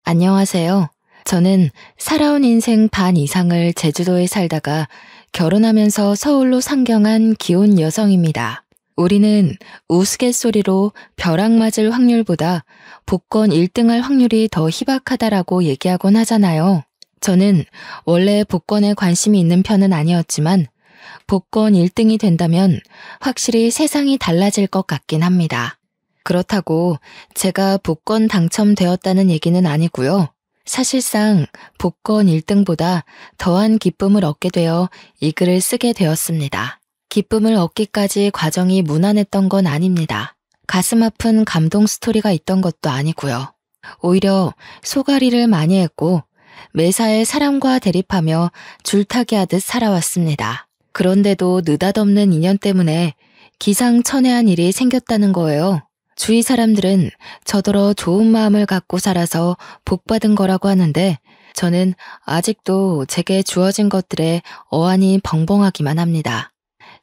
안녕하세요. 저는 살아온 인생 반 이상을 제주도에 살다가 결혼하면서 서울로 상경한 기혼 여성입니다. 우리는 우스갯소리로 벼락 맞을 확률보다 복권 1등할 확률이 더 희박하다라고 얘기하곤 하잖아요. 저는 원래 복권에 관심이 있는 편은 아니었지만 복권 1등이 된다면 확실히 세상이 달라질 것 같긴 합니다. 그렇다고 제가 복권 당첨되었다는 얘기는 아니고요. 사실상 복권 1등보다 더한 기쁨을 얻게 되어 이 글을 쓰게 되었습니다. 기쁨을 얻기까지 과정이 무난했던 건 아닙니다. 가슴 아픈 감동 스토리가 있던 것도 아니고요. 오히려 소가리를 많이 했고 매사에 사람과 대립하며 줄타기 하듯 살아왔습니다. 그런데도 느닷없는 인연 때문에 기상천외한 일이 생겼다는 거예요. 주위 사람들은 저더러 좋은 마음을 갖고 살아서 복받은 거라고 하는데 저는 아직도 제게 주어진 것들에 어안이 벙벙하기만 합니다.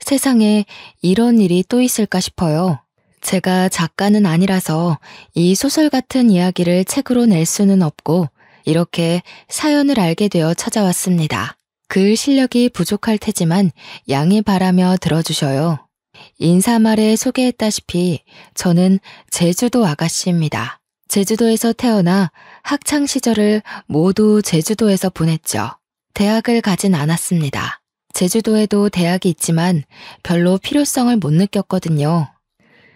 세상에 이런 일이 또 있을까 싶어요. 제가 작가는 아니라서 이 소설 같은 이야기를 책으로 낼 수는 없고 이렇게 사연을 알게 되어 찾아왔습니다. 글 실력이 부족할 테지만 양해 바라며 들어주셔요. 인사말에 소개했다시피 저는 제주도 아가씨입니다. 제주도에서 태어나 학창 시절을 모두 제주도에서 보냈죠. 대학을 가진 않았습니다. 제주도에도 대학이 있지만 별로 필요성을 못 느꼈거든요.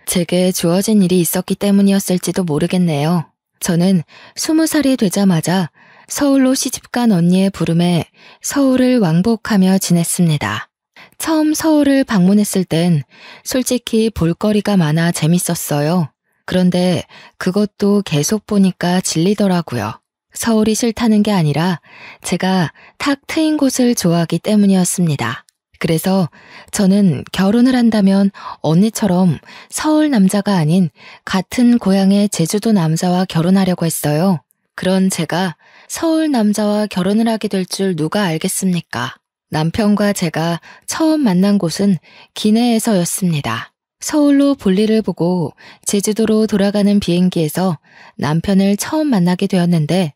제게 주어진 일이 있었기 때문이었을지도 모르겠네요. 저는 20살이 되자마자 서울로 시집간 언니의 부름에 서울을 왕복하며 지냈습니다. 처음 서울을 방문했을 땐 솔직히 볼거리가 많아 재밌었어요. 그런데 그것도 계속 보니까 질리더라고요. 서울이 싫다는 게 아니라 제가 탁 트인 곳을 좋아하기 때문이었습니다. 그래서 저는 결혼을 한다면 언니처럼 서울 남자가 아닌 같은 고향의 제주도 남자와 결혼하려고 했어요. 그런 제가 서울 남자와 결혼을 하게 될 줄 누가 알겠습니까? 남편과 제가 처음 만난 곳은 기내에서였습니다. 서울로 볼일을 보고 제주도로 돌아가는 비행기에서 남편을 처음 만나게 되었는데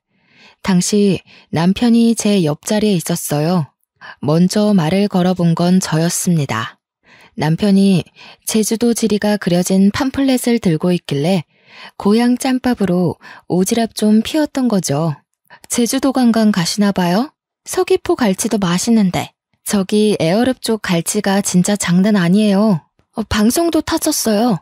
당시 남편이 제 옆자리에 있었어요. 먼저 말을 걸어본 건 저였습니다. 남편이 제주도 지리가 그려진 팜플렛을 들고 있길래 고향 짬밥으로 오지랖 좀 피웠던 거죠. 제주도 관광 가시나 봐요? 서귀포 갈치도 맛있는데 저기 에어릅 쪽 갈치가 진짜 장난 아니에요. 방송도 타졌어요.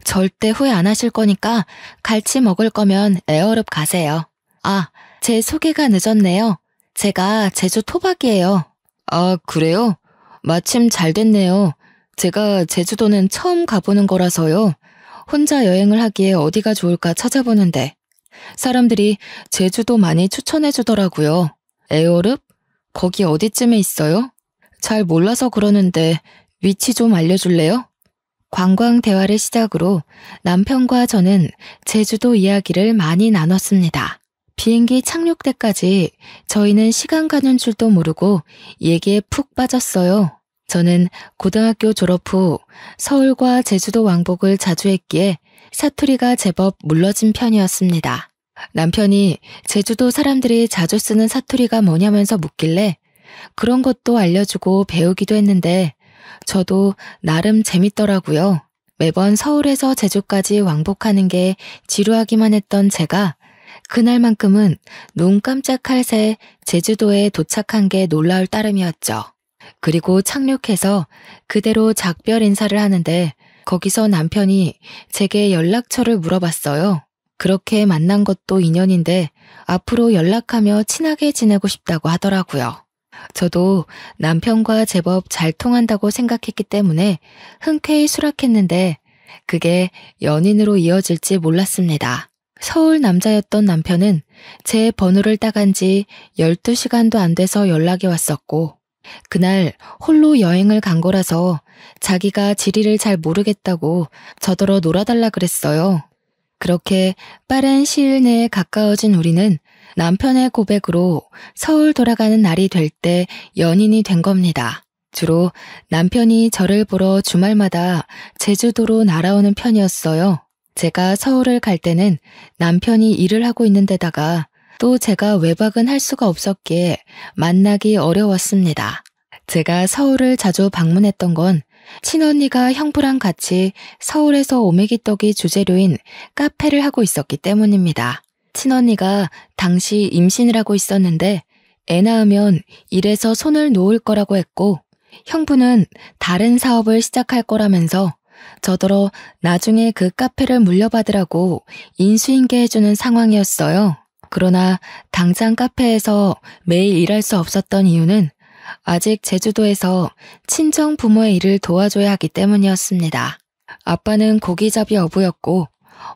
절대 후회 안 하실 거니까 갈치 먹을 거면 에어릅 가세요. 아, 제 소개가 늦었네요. 제가 제주 토박이에요. 아, 그래요? 마침 잘 됐네요. 제가 제주도는 처음 가보는 거라서요. 혼자 여행을 하기에 어디가 좋을까 찾아보는데 사람들이 제주도 많이 추천해 주더라고요. 에어릅? 거기 어디쯤에 있어요? 잘 몰라서 그러는데 위치 좀 알려줄래요? 관광 대화를 시작으로 남편과 저는 제주도 이야기를 많이 나눴습니다. 비행기 착륙 때까지 저희는 시간 가는 줄도 모르고 얘기에 푹 빠졌어요. 저는 고등학교 졸업 후 서울과 제주도 왕복을 자주 했기에 사투리가 제법 물러진 편이었습니다. 남편이 제주도 사람들이 자주 쓰는 사투리가 뭐냐면서 묻길래 그런 것도 알려주고 배우기도 했는데 저도 나름 재밌더라고요. 매번 서울에서 제주까지 왕복하는 게 지루하기만 했던 제가 그날만큼은 눈 깜짝할 새 제주도에 도착한 게 놀라울 따름이었죠. 그리고 착륙해서 그대로 작별 인사를 하는데 거기서 남편이 제게 연락처를 물어봤어요. 그렇게 만난 것도 인연인데 앞으로 연락하며 친하게 지내고 싶다고 하더라고요. 저도 남편과 제법 잘 통한다고 생각했기 때문에 흔쾌히 수락했는데 그게 연인으로 이어질지 몰랐습니다. 서울 남자였던 남편은 제 번호를 따간 지 12시간도 안 돼서 연락이 왔었고 그날 홀로 여행을 간 거라서 자기가 지리를 잘 모르겠다고 저더러 놀아달라 그랬어요. 그렇게 빠른 시일 내에 가까워진 우리는 남편의 고백으로 서울 돌아가는 날이 될 때 연인이 된 겁니다. 주로 남편이 저를 보러 주말마다 제주도로 날아오는 편이었어요. 제가 서울을 갈 때는 남편이 일을 하고 있는 데다가 또 제가 외박은 할 수가 없었기에 만나기 어려웠습니다. 제가 서울을 자주 방문했던 건 친언니가 형부랑 같이 서울에서 오메기떡이 주재료인 카페를 하고 있었기 때문입니다. 친언니가 당시 임신을 하고 있었는데 애 낳으면 일에서 손을 놓을 거라고 했고 형부는 다른 사업을 시작할 거라면서 저더러 나중에 그 카페를 물려받으라고 인수인계 해주는 상황이었어요. 그러나 당장 카페에서 매일 일할 수 없었던 이유는 아직 제주도에서 친정 부모의 일을 도와줘야 하기 때문이었습니다. 아빠는 고기잡이 어부였고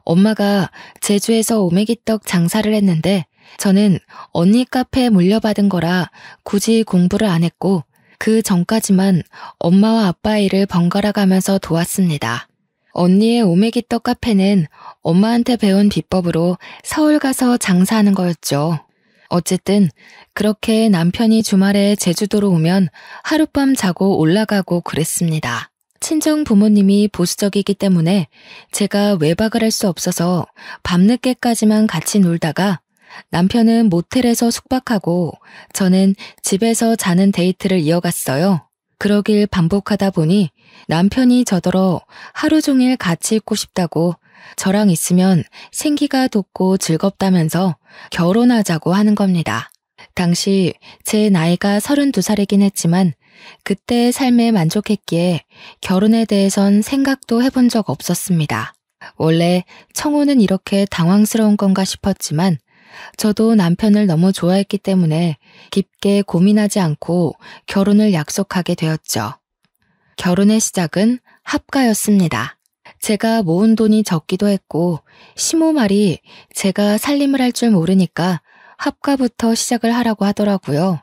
엄마가 제주에서 오메기떡 장사를 했는데 저는 언니 카페에 물려받은 거라 굳이 공부를 안 했고 그 전까지만 엄마와 아빠의 일을 번갈아 가면서 도왔습니다. 언니의 오메기떡 카페는 엄마한테 배운 비법으로 서울 가서 장사하는 거였죠. 어쨌든 그렇게 남편이 주말에 제주도로 오면 하룻밤 자고 올라가고 그랬습니다. 친정 부모님이 보수적이기 때문에 제가 외박을 할 수 없어서 밤늦게까지만 같이 놀다가 남편은 모텔에서 숙박하고 저는 집에서 자는 데이트를 이어갔어요. 그러길 반복하다 보니 남편이 저더러 하루 종일 같이 있고 싶다고 저랑 있으면 생기가 돋고 즐겁다면서 결혼하자고 하는 겁니다. 당시 제 나이가 32살이긴 했지만 그때의 삶에 만족했기에 결혼에 대해선 생각도 해본 적 없었습니다. 원래 청혼은 이렇게 당황스러운 건가 싶었지만 저도 남편을 너무 좋아했기 때문에 깊게 고민하지 않고 결혼을 약속하게 되었죠. 결혼의 시작은 합가였습니다. 제가 모은 돈이 적기도 했고 시모 말이 제가 살림을 할 줄 모르니까 합가부터 시작을 하라고 하더라고요.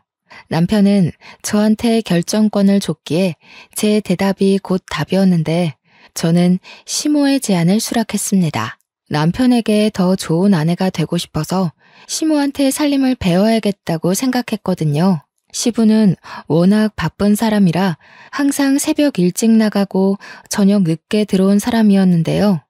남편은 저한테 결정권을 줬기에 제 대답이 곧 답이었는데 저는 시모의 제안을 수락했습니다. 남편에게 더 좋은 아내가 되고 싶어서 시모한테 살림을 배워야겠다고 생각했거든요. 시부는 워낙 바쁜 사람이라 항상 새벽 일찍 나가고 저녁 늦게 들어온 사람이었는데요.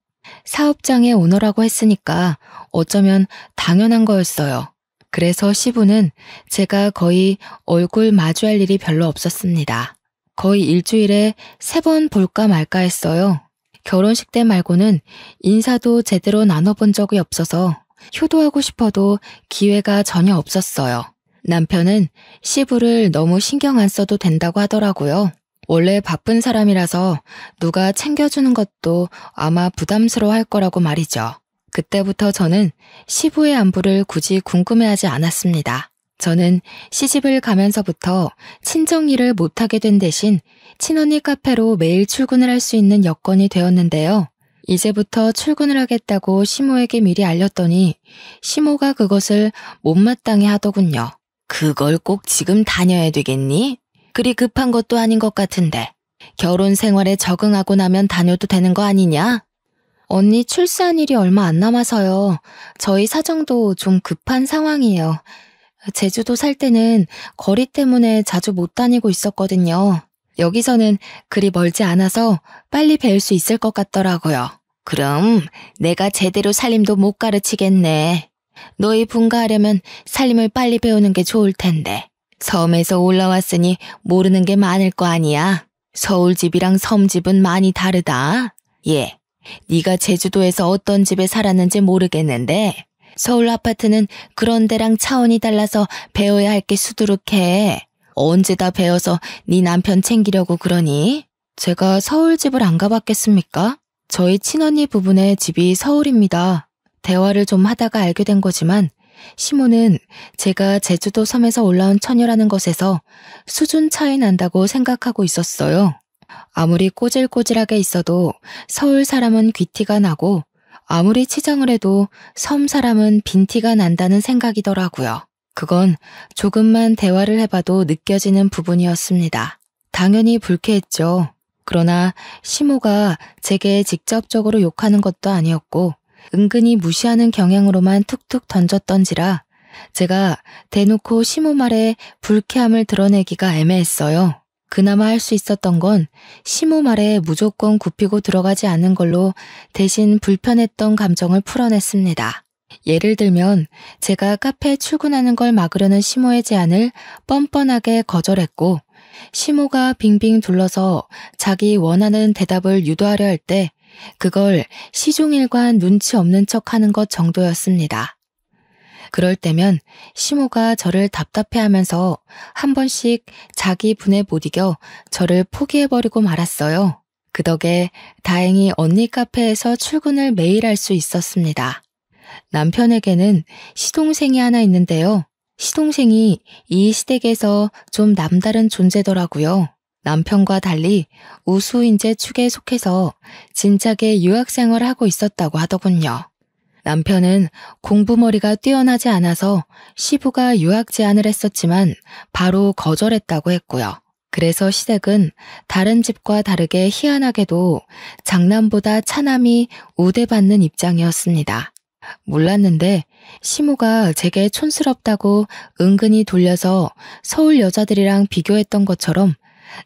사업장의 오너라고 했으니까 어쩌면 당연한 거였어요. 그래서 시부는 제가 거의 얼굴 마주할 일이 별로 없었습니다. 거의 일주일에 3번 볼까 말까 했어요. 결혼식 때 말고는 인사도 제대로 나눠본 적이 없어서 효도하고 싶어도 기회가 전혀 없었어요. 남편은 시부를 너무 신경 안 써도 된다고 하더라고요. 원래 바쁜 사람이라서 누가 챙겨주는 것도 아마 부담스러워 할 거라고 말이죠. 그때부터 저는 시부의 안부를 굳이 궁금해하지 않았습니다. 저는 시집을 가면서부터 친정 일을 못하게 된 대신 친언니 카페로 매일 출근을 할 수 있는 여건이 되었는데요. 이제부터 출근을 하겠다고 시모에게 미리 알렸더니 시모가 그것을 못마땅해 하더군요. 그걸 꼭 지금 다녀야 되겠니? 그리 급한 것도 아닌 것 같은데 결혼 생활에 적응하고 나면 다녀도 되는 거 아니냐? 언니 출산 일이 얼마 안 남아서요. 저희 사정도 좀 급한 상황이에요. 제주도 살 때는 거리 때문에 자주 못 다니고 있었거든요. 여기서는 그리 멀지 않아서 빨리 배울 수 있을 것 같더라고요. 그럼 내가 제대로 살림도 못 가르치겠네. 너희 분가하려면 살림을 빨리 배우는 게 좋을 텐데. 섬에서 올라왔으니 모르는 게 많을 거 아니야. 서울집이랑 섬집은 많이 다르다. 예, 네가 제주도에서 어떤 집에 살았는지 모르겠는데 서울 아파트는 그런 데랑 차원이 달라서 배워야 할 게 수두룩해. 언제 다 배워서 네 남편 챙기려고 그러니? 제가 서울집을 안 가봤겠습니까? 저희 친언니 부부네 집이 서울입니다. 대화를 좀 하다가 알게 된 거지만 시모는 제가 제주도 섬에서 올라온 처녀라는 것에서 수준 차이 난다고 생각하고 있었어요. 아무리 꼬질꼬질하게 있어도 서울 사람은 귀티가 나고 아무리 치장을 해도 섬 사람은 빈티가 난다는 생각이더라고요. 그건 조금만 대화를 해봐도 느껴지는 부분이었습니다. 당연히 불쾌했죠. 그러나 시모가 제게 직접적으로 욕하는 것도 아니었고 은근히 무시하는 경향으로만 툭툭 던졌던지라 제가 대놓고 시모 말에 불쾌함을 드러내기가 애매했어요. 그나마 할 수 있었던 건 시모 말에 무조건 굽히고 들어가지 않는 걸로 대신 불편했던 감정을 풀어냈습니다. 예를 들면 제가 카페에 출근하는 걸 막으려는 시모의 제안을 뻔뻔하게 거절했고, 시모가 빙빙 둘러서 자기 원하는 대답을 유도하려 할 때 그걸 시종일관 눈치 없는 척 하는 것 정도였습니다. 그럴 때면 시모가 저를 답답해하면서 한 번씩 자기 분에 못 이겨 저를 포기해버리고 말았어요. 그 덕에 다행히 언니 카페에서 출근을 매일 할 수 있었습니다. 남편에게는 시동생이 하나 있는데요. 시동생이 이 시댁에서 좀 남다른 존재더라고요. 남편과 달리 우수인재 축에 속해서 진작에 유학생활을 하고 있었다고 하더군요. 남편은 공부머리가 뛰어나지 않아서 시부가 유학 제안을 했었지만 바로 거절했다고 했고요. 그래서 시댁은 다른 집과 다르게 희한하게도 장남보다 차남이 우대받는 입장이었습니다. 몰랐는데 시모가 제게 촌스럽다고 은근히 돌려서 서울 여자들이랑 비교했던 것처럼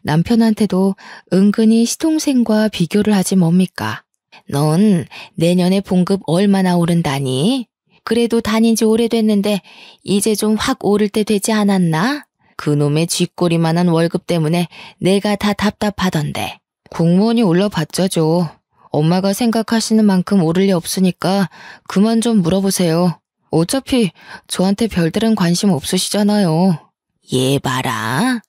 남편한테도 은근히 시동생과 비교를 하지 뭡니까? 넌 내년에 봉급 얼마나 오른다니? 그래도 다닌 지 오래됐는데 이제 좀 확 오를 때 되지 않았나? 그놈의 쥐꼬리만한 월급 때문에 내가 다 답답하던데. 공무원이 올라봤자죠. 엄마가 생각하시는 만큼 오를 리 없으니까 그만 좀 물어보세요. 어차피 저한테 별다른 관심 없으시잖아요. 얘 봐라.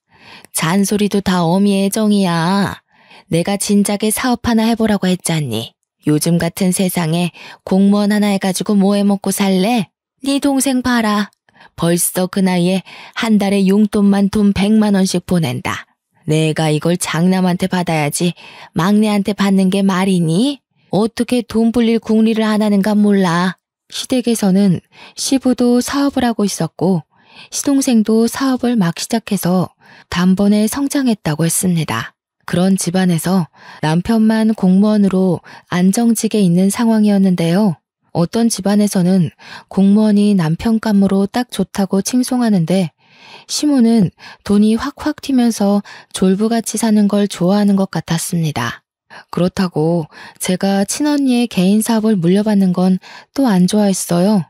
잔소리도 다 어미의 정이야. 내가 진작에 사업 하나 해보라고 했잖니. 요즘 같은 세상에 공무원 하나 해가지고 뭐 해먹고 살래? 네 동생 봐라. 벌써 그 나이에 한 달에 용돈만 돈 100만 원씩 보낸다. 내가 이걸 장남한테 받아야지 막내한테 받는 게 말이니? 어떻게 돈 불릴 궁리를 안 하는가 몰라. 시댁에서는 시부도 사업을 하고 있었고 시동생도 사업을 막 시작해서 단번에 성장했다고 했습니다. 그런 집안에서 남편만 공무원으로 안정직에 있는 상황이었는데요. 어떤 집안에서는 공무원이 남편 감으로 딱 좋다고 칭송하는데 시모는 돈이 확확 튀면서 졸부같이 사는 걸 좋아하는 것 같았습니다. 그렇다고 제가 친언니의 개인 사업을 물려받는 건 또 안 좋아했어요.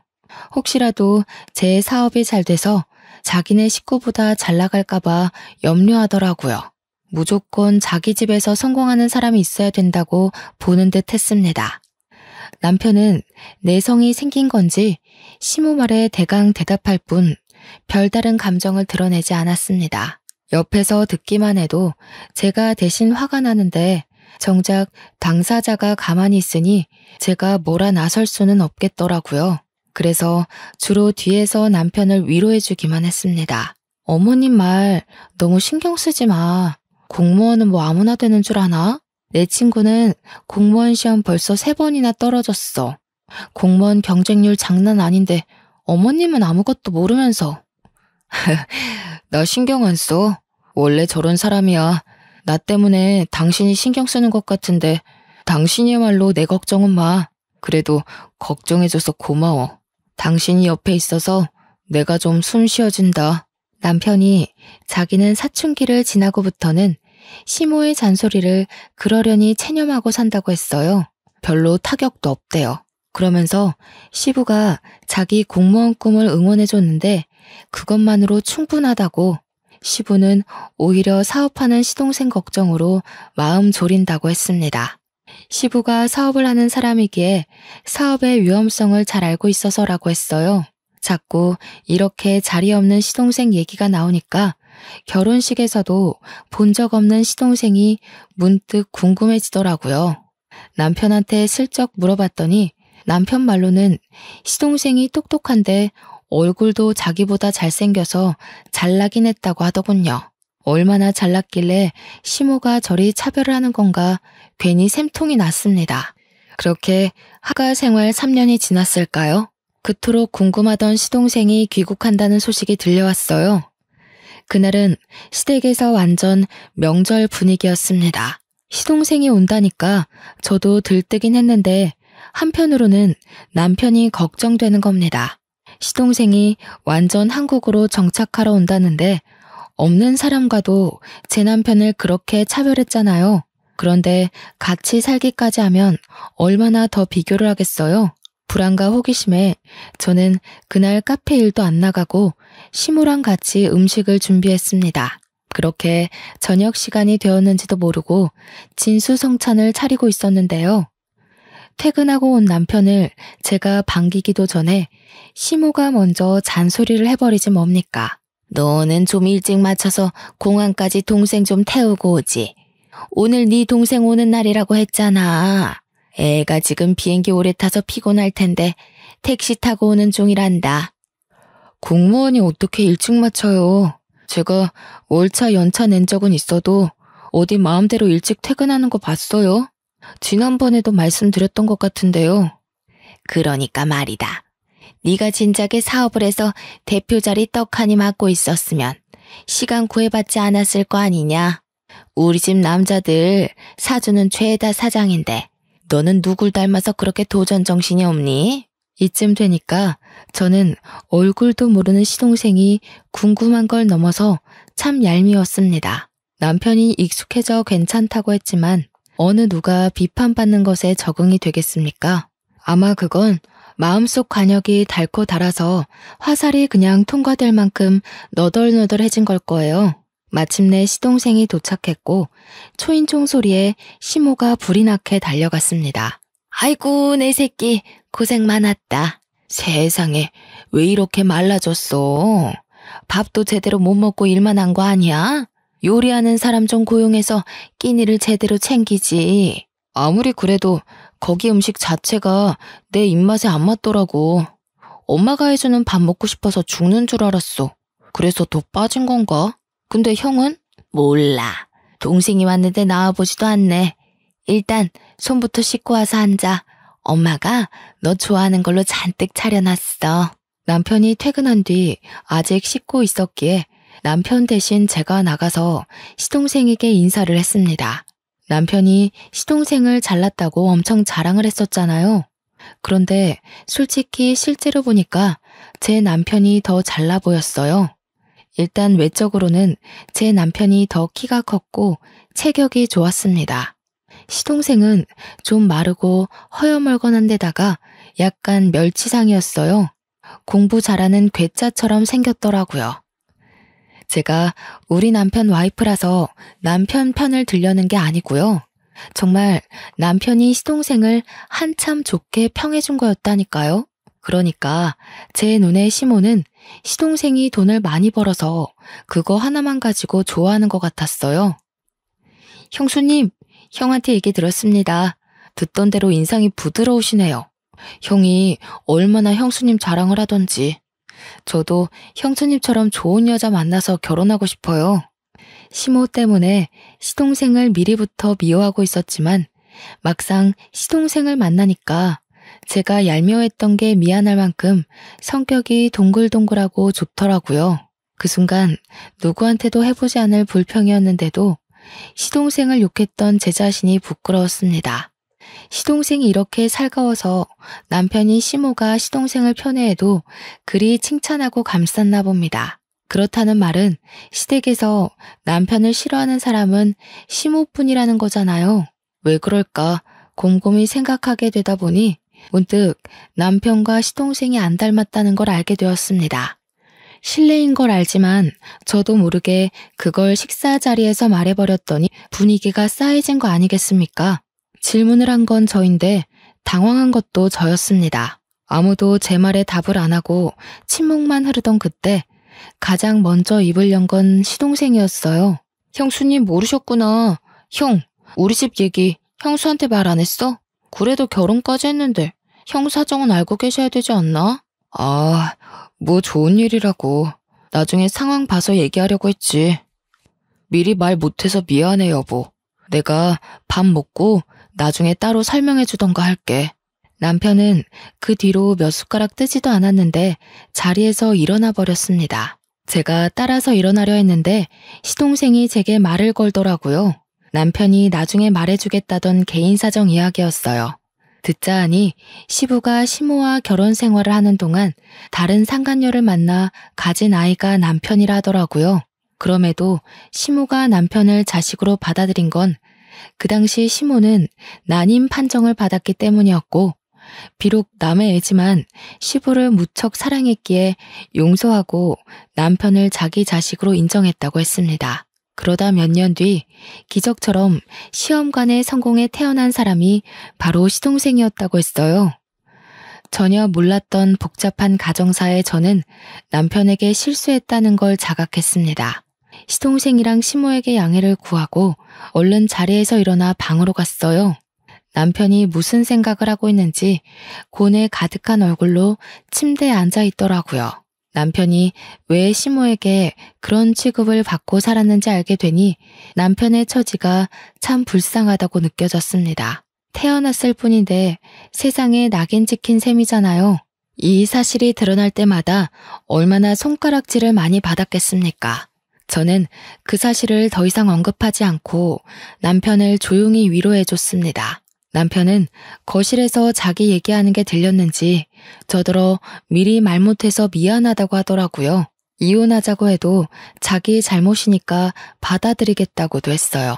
혹시라도 제 사업이 잘 돼서 자기네 식구보다 잘 나갈까봐 염려하더라고요. 무조건 자기 집에서 성공하는 사람이 있어야 된다고 보는 듯 했습니다. 남편은 내성이 생긴 건지 시모 말에 대강 대답할 뿐 별다른 감정을 드러내지 않았습니다. 옆에서 듣기만 해도 제가 대신 화가 나는데 정작 당사자가 가만히 있으니 제가 뭐라 나설 수는 없겠더라고요. 그래서 주로 뒤에서 남편을 위로해주기만 했습니다. 어머님 말 너무 신경 쓰지 마. 공무원은 뭐 아무나 되는 줄 아나? 내 친구는 공무원 시험 벌써 3번이나 떨어졌어. 공무원 경쟁률 장난 아닌데 어머님은 아무것도 모르면서. 나 신경 안 써. 원래 저런 사람이야. 나 때문에 당신이 신경 쓰는 것 같은데 당신이야말로 내 걱정은 마. 그래도 걱정해줘서 고마워. 당신이 옆에 있어서 내가 좀 숨 쉬어진다. 남편이 자기는 사춘기를 지나고부터는 시모의 잔소리를 그러려니 체념하고 산다고 했어요. 별로 타격도 없대요. 그러면서 시부가 자기 공무원 꿈을 응원해줬는데 그것만으로 충분하다고, 시부는 오히려 사업하는 시동생 걱정으로 마음 졸인다고 했습니다. 시부가 사업을 하는 사람이기에 사업의 위험성을 잘 알고 있어서라고 했어요. 자꾸 이렇게 자리 없는 시동생 얘기가 나오니까 결혼식에서도 본 적 없는 시동생이 문득 궁금해지더라고요. 남편한테 슬쩍 물어봤더니 남편 말로는 시동생이 똑똑한데 얼굴도 자기보다 잘생겨서 잘나긴 했다고 하더군요. 얼마나 잘났길래 시모가 저리 차별을 하는 건가 괜히 샘통이 났습니다. 그렇게 하가 생활 3년이 지났을까요? 그토록 궁금하던 시동생이 귀국한다는 소식이 들려왔어요. 그날은 시댁에서 완전 명절 분위기였습니다. 시동생이 온다니까 저도 들뜨긴 했는데 한편으로는 남편이 걱정되는 겁니다. 시동생이 완전 한국으로 정착하러 온다는데 없는 사람과도 제 남편을 그렇게 차별했잖아요. 그런데 같이 살기까지 하면 얼마나 더 비교를 하겠어요? 불안과 호기심에 저는 그날 카페 일도 안 나가고 시모랑 같이 음식을 준비했습니다. 그렇게 저녁 시간이 되었는지도 모르고 진수성찬을 차리고 있었는데요. 퇴근하고 온 남편을 제가 반기기도 전에 시모가 먼저 잔소리를 해버리지 뭡니까? 너는 좀 일찍 맞춰서 공항까지 동생 좀 태우고 오지. 오늘 네 동생 오는 날이라고 했잖아. 애가 지금 비행기 오래 타서 피곤할 텐데 택시 타고 오는 중이란다. 공무원이 어떻게 일찍 맞춰요? 제가 월차 연차 낸 적은 있어도 어디 마음대로 일찍 퇴근하는 거 봤어요? 지난번에도 말씀드렸던 것 같은데요. 그러니까 말이다. 네가 진작에 사업을 해서 대표 자리 떡하니 맡고 있었으면 시간 구애받지 않았을 거 아니냐. 우리 집 남자들 사주는 죄다 사장인데 너는 누굴 닮아서 그렇게 도전 정신이 없니? 이쯤 되니까 저는 얼굴도 모르는 시동생이 궁금한 걸 넘어서 참 얄미웠습니다. 남편이 익숙해져 괜찮다고 했지만 어느 누가 비판받는 것에 적응이 되겠습니까? 아마 그건 마음속 관역이 닳고 닳아서 화살이 그냥 통과될 만큼 너덜너덜해진 걸 거예요. 마침내 시동생이 도착했고 초인종 소리에 시모가 불이 나게 달려갔습니다. 아이고 내 새끼 고생 많았다. 세상에 왜 이렇게 말라졌어? 밥도 제대로 못 먹고 일만 한 거 아니야? 요리하는 사람 좀 고용해서 끼니를 제대로 챙기지. 아무리 그래도 거기 음식 자체가 내 입맛에 안 맞더라고. 엄마가 해주는 밥 먹고 싶어서 죽는 줄 알았어. 그래서 더 빠진 건가? 근데 형은? 몰라. 동생이 왔는데 나와보지도 않네. 일단 손부터 씻고 와서 앉아. 엄마가 너 좋아하는 걸로 잔뜩 차려놨어. 남편이 퇴근한 뒤 아직 씻고 있었기에 남편 대신 제가 나가서 시동생에게 인사를 했습니다. 남편이 시동생을 잘났다고 엄청 자랑을 했었잖아요. 그런데 솔직히 실제로 보니까 제 남편이 더 잘나 보였어요. 일단 외적으로는 제 남편이 더 키가 컸고 체격이 좋았습니다. 시동생은 좀 마르고 허여멀건한 데다가 약간 멸치상이었어요. 공부 잘하는 괴짜처럼 생겼더라고요. 제가 우리 남편 와이프라서 남편 편을 들려는 게 아니고요. 정말 남편이 시동생을 한참 좋게 평해준 거였다니까요. 그러니까 제 눈에 시모는 시동생이 돈을 많이 벌어서 그거 하나만 가지고 좋아하는 것 같았어요. 형수님, 형한테 얘기 들었습니다. 듣던 대로 인상이 부드러우시네요. 형이 얼마나 형수님 자랑을 하던지. 저도 형수님처럼 좋은 여자 만나서 결혼하고 싶어요. 시모 때문에 시동생을 미리부터 미워하고 있었지만 막상 시동생을 만나니까 제가 얄미워했던 게 미안할 만큼 성격이 동글동글하고 좋더라고요. 그 순간 누구한테도 해보지 않을 불평이었는데도 시동생을 욕했던 제 자신이 부끄러웠습니다. 시동생이 이렇게 살가워서 남편이 시모가 시동생을 편애해도 그리 칭찬하고 감쌌나 봅니다. 그렇다는 말은 시댁에서 남편을 싫어하는 사람은 시모뿐이라는 거잖아요. 왜 그럴까 곰곰이 생각하게 되다 보니 문득 남편과 시동생이 안 닮았다는 걸 알게 되었습니다. 실례인 걸 알지만 저도 모르게 그걸 식사 자리에서 말해버렸더니 분위기가 싸해진 거 아니겠습니까? 질문을 한 건 저인데 당황한 것도 저였습니다. 아무도 제 말에 답을 안 하고 침묵만 흐르던 그때 가장 먼저 입을 연 건 시동생이었어요. 형수님 모르셨구나. 형, 우리 집 얘기 형수한테 말 안 했어? 그래도 결혼까지 했는데 형 사정은 알고 계셔야 되지 않나? 아, 뭐 좋은 일이라고. 나중에 상황 봐서 얘기하려고 했지. 미리 말 못해서 미안해 여보. 내가 밥 먹고 나중에 따로 설명해 주던가 할게. 남편은 그 뒤로 몇 숟가락 뜨지도 않았는데 자리에서 일어나 버렸습니다. 제가 따라서 일어나려 했는데 시동생이 제게 말을 걸더라고요. 남편이 나중에 말해주겠다던 개인 사정 이야기였어요. 듣자 하니 시부가 시모와 결혼 생활을 하는 동안 다른 상간녀를 만나 가진 아이가 남편이라 하더라고요. 그럼에도 시모가 남편을 자식으로 받아들인 건 그 당시 시모는 난임 판정을 받았기 때문이었고 비록 남의 애지만 시부를 무척 사랑했기에 용서하고 남편을 자기 자식으로 인정했다고 했습니다. 그러다 몇 년 뒤 기적처럼 시험관에 성공해 태어난 사람이 바로 시동생이었다고 했어요. 전혀 몰랐던 복잡한 가정사에 저는 남편에게 실수했다는 걸 자각했습니다. 시동생이랑 시모에게 양해를 구하고 얼른 자리에서 일어나 방으로 갔어요. 남편이 무슨 생각을 하고 있는지 고뇌 가득한 얼굴로 침대에 앉아 있더라고요. 남편이 왜 시모에게 그런 취급을 받고 살았는지 알게 되니 남편의 처지가 참 불쌍하다고 느껴졌습니다. 태어났을 뿐인데 세상에 낙인 찍힌 셈이잖아요. 이 사실이 드러날 때마다 얼마나 손가락질을 많이 받았겠습니까? 저는 그 사실을 더 이상 언급하지 않고 남편을 조용히 위로해줬습니다. 남편은 거실에서 자기 얘기하는 게 들렸는지 저더러 미리 말 못해서 미안하다고 하더라고요. 이혼하자고 해도 자기 잘못이니까 받아들이겠다고도 했어요.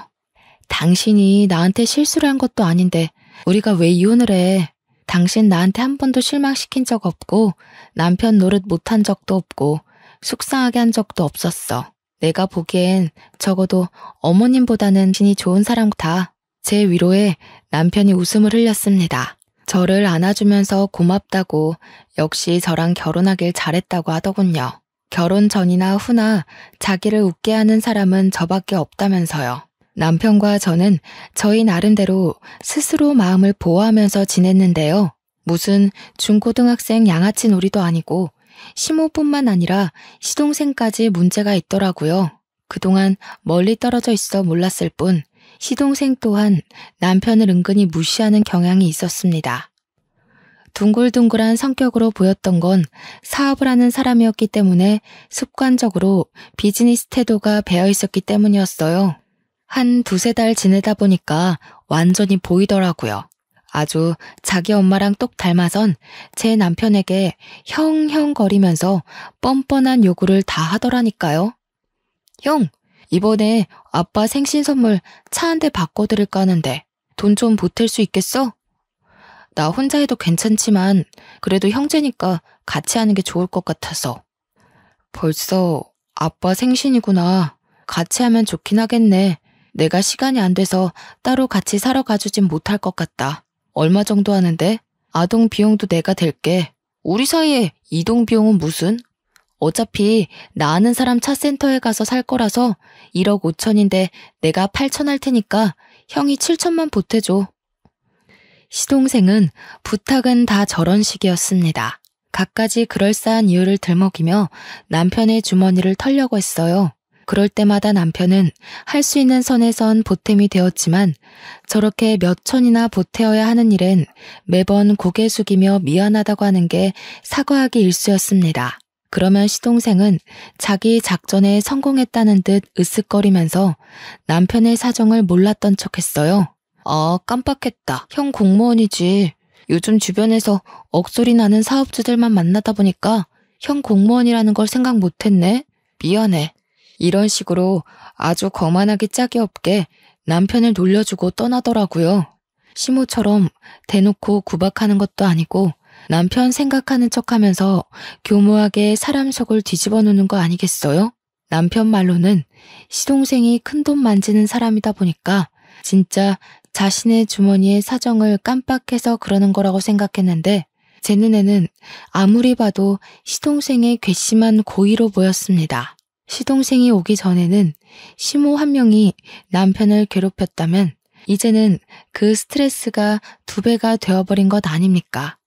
당신이 나한테 실수를 한 것도 아닌데 우리가 왜 이혼을 해? 당신 나한테 한 번도 실망시킨 적 없고 남편 노릇 못한 적도 없고 속상하게 한 적도 없었어. 내가 보기엔 적어도 어머님보다는 신이 좋은 사람 같아. 제 위로에 남편이 웃음을 흘렸습니다. 저를 안아주면서 고맙다고 역시 저랑 결혼하길 잘했다고 하더군요. 결혼 전이나 후나 자기를 웃게 하는 사람은 저밖에 없다면서요. 남편과 저는 저희 나름대로 스스로 마음을 보호하면서 지냈는데요. 무슨 중고등학생 양아치 놀이도 아니고 시모뿐만 아니라 시동생까지 문제가 있더라고요. 그동안 멀리 떨어져 있어 몰랐을 뿐 시동생 또한 남편을 은근히 무시하는 경향이 있었습니다. 둥글둥글한 성격으로 보였던 건 사업을 하는 사람이었기 때문에 습관적으로 비즈니스 태도가 배어 있었기 때문이었어요. 한 두세 달 지내다 보니까 완전히 보이더라고요. 아주 자기 엄마랑 똑 닮아선 제 남편에게 형형거리면서 뻔뻔한 요구를 다 하더라니까요. 형, 이번에 아빠 생신 선물 차 한 대 바꿔드릴까 하는데 돈 좀 보탤 수 있겠어? 나 혼자 해도 괜찮지만 그래도 형제니까 같이 하는 게 좋을 것 같아서. 벌써 아빠 생신이구나. 같이 하면 좋긴 하겠네. 내가 시간이 안 돼서 따로 같이 사러 가주진 못할 것 같다. 얼마 정도 하는데? 아동 비용도 내가 댈게. 우리 사이에 이동 비용은 무슨? 어차피 나 아는 사람 차센터에 가서 살 거라서 1억 5천인데 내가 8천 할 테니까 형이 7천만 보태줘. 시동생은 부탁은 다 저런 식이었습니다. 갖가지 그럴싸한 이유를 들먹이며 남편의 주머니를 털려고 했어요. 그럴 때마다 남편은 할 수 있는 선에선 보탬이 되었지만 저렇게 몇 천이나 보태어야 하는 일엔 매번 고개 숙이며 미안하다고 하는 게 사과하기 일쑤였습니다. 그러면 시동생은 자기 작전에 성공했다는 듯 으쓱거리면서 남편의 사정을 몰랐던 척했어요. 아, 깜빡했다. 형 공무원이지. 요즘 주변에서 억소리 나는 사업주들만 만나다 보니까 형 공무원이라는 걸 생각 못했네. 미안해. 이런 식으로 아주 거만하기 짝이 없게 남편을 놀려주고 떠나더라고요. 시모처럼 대놓고 구박하는 것도 아니고 남편 생각하는 척하면서 교묘하게 사람 속을 뒤집어 놓는 거 아니겠어요? 남편 말로는 시동생이 큰돈 만지는 사람이다 보니까 진짜 자신의 주머니의 사정을 깜빡해서 그러는 거라고 생각했는데 제 눈에는 아무리 봐도 시동생의 괘씸한 고의로 보였습니다. 시동생이 오기 전에는 시모 한 명이 남편을 괴롭혔다면 이제는 그 스트레스가 2배가 되어버린 것 아닙니까?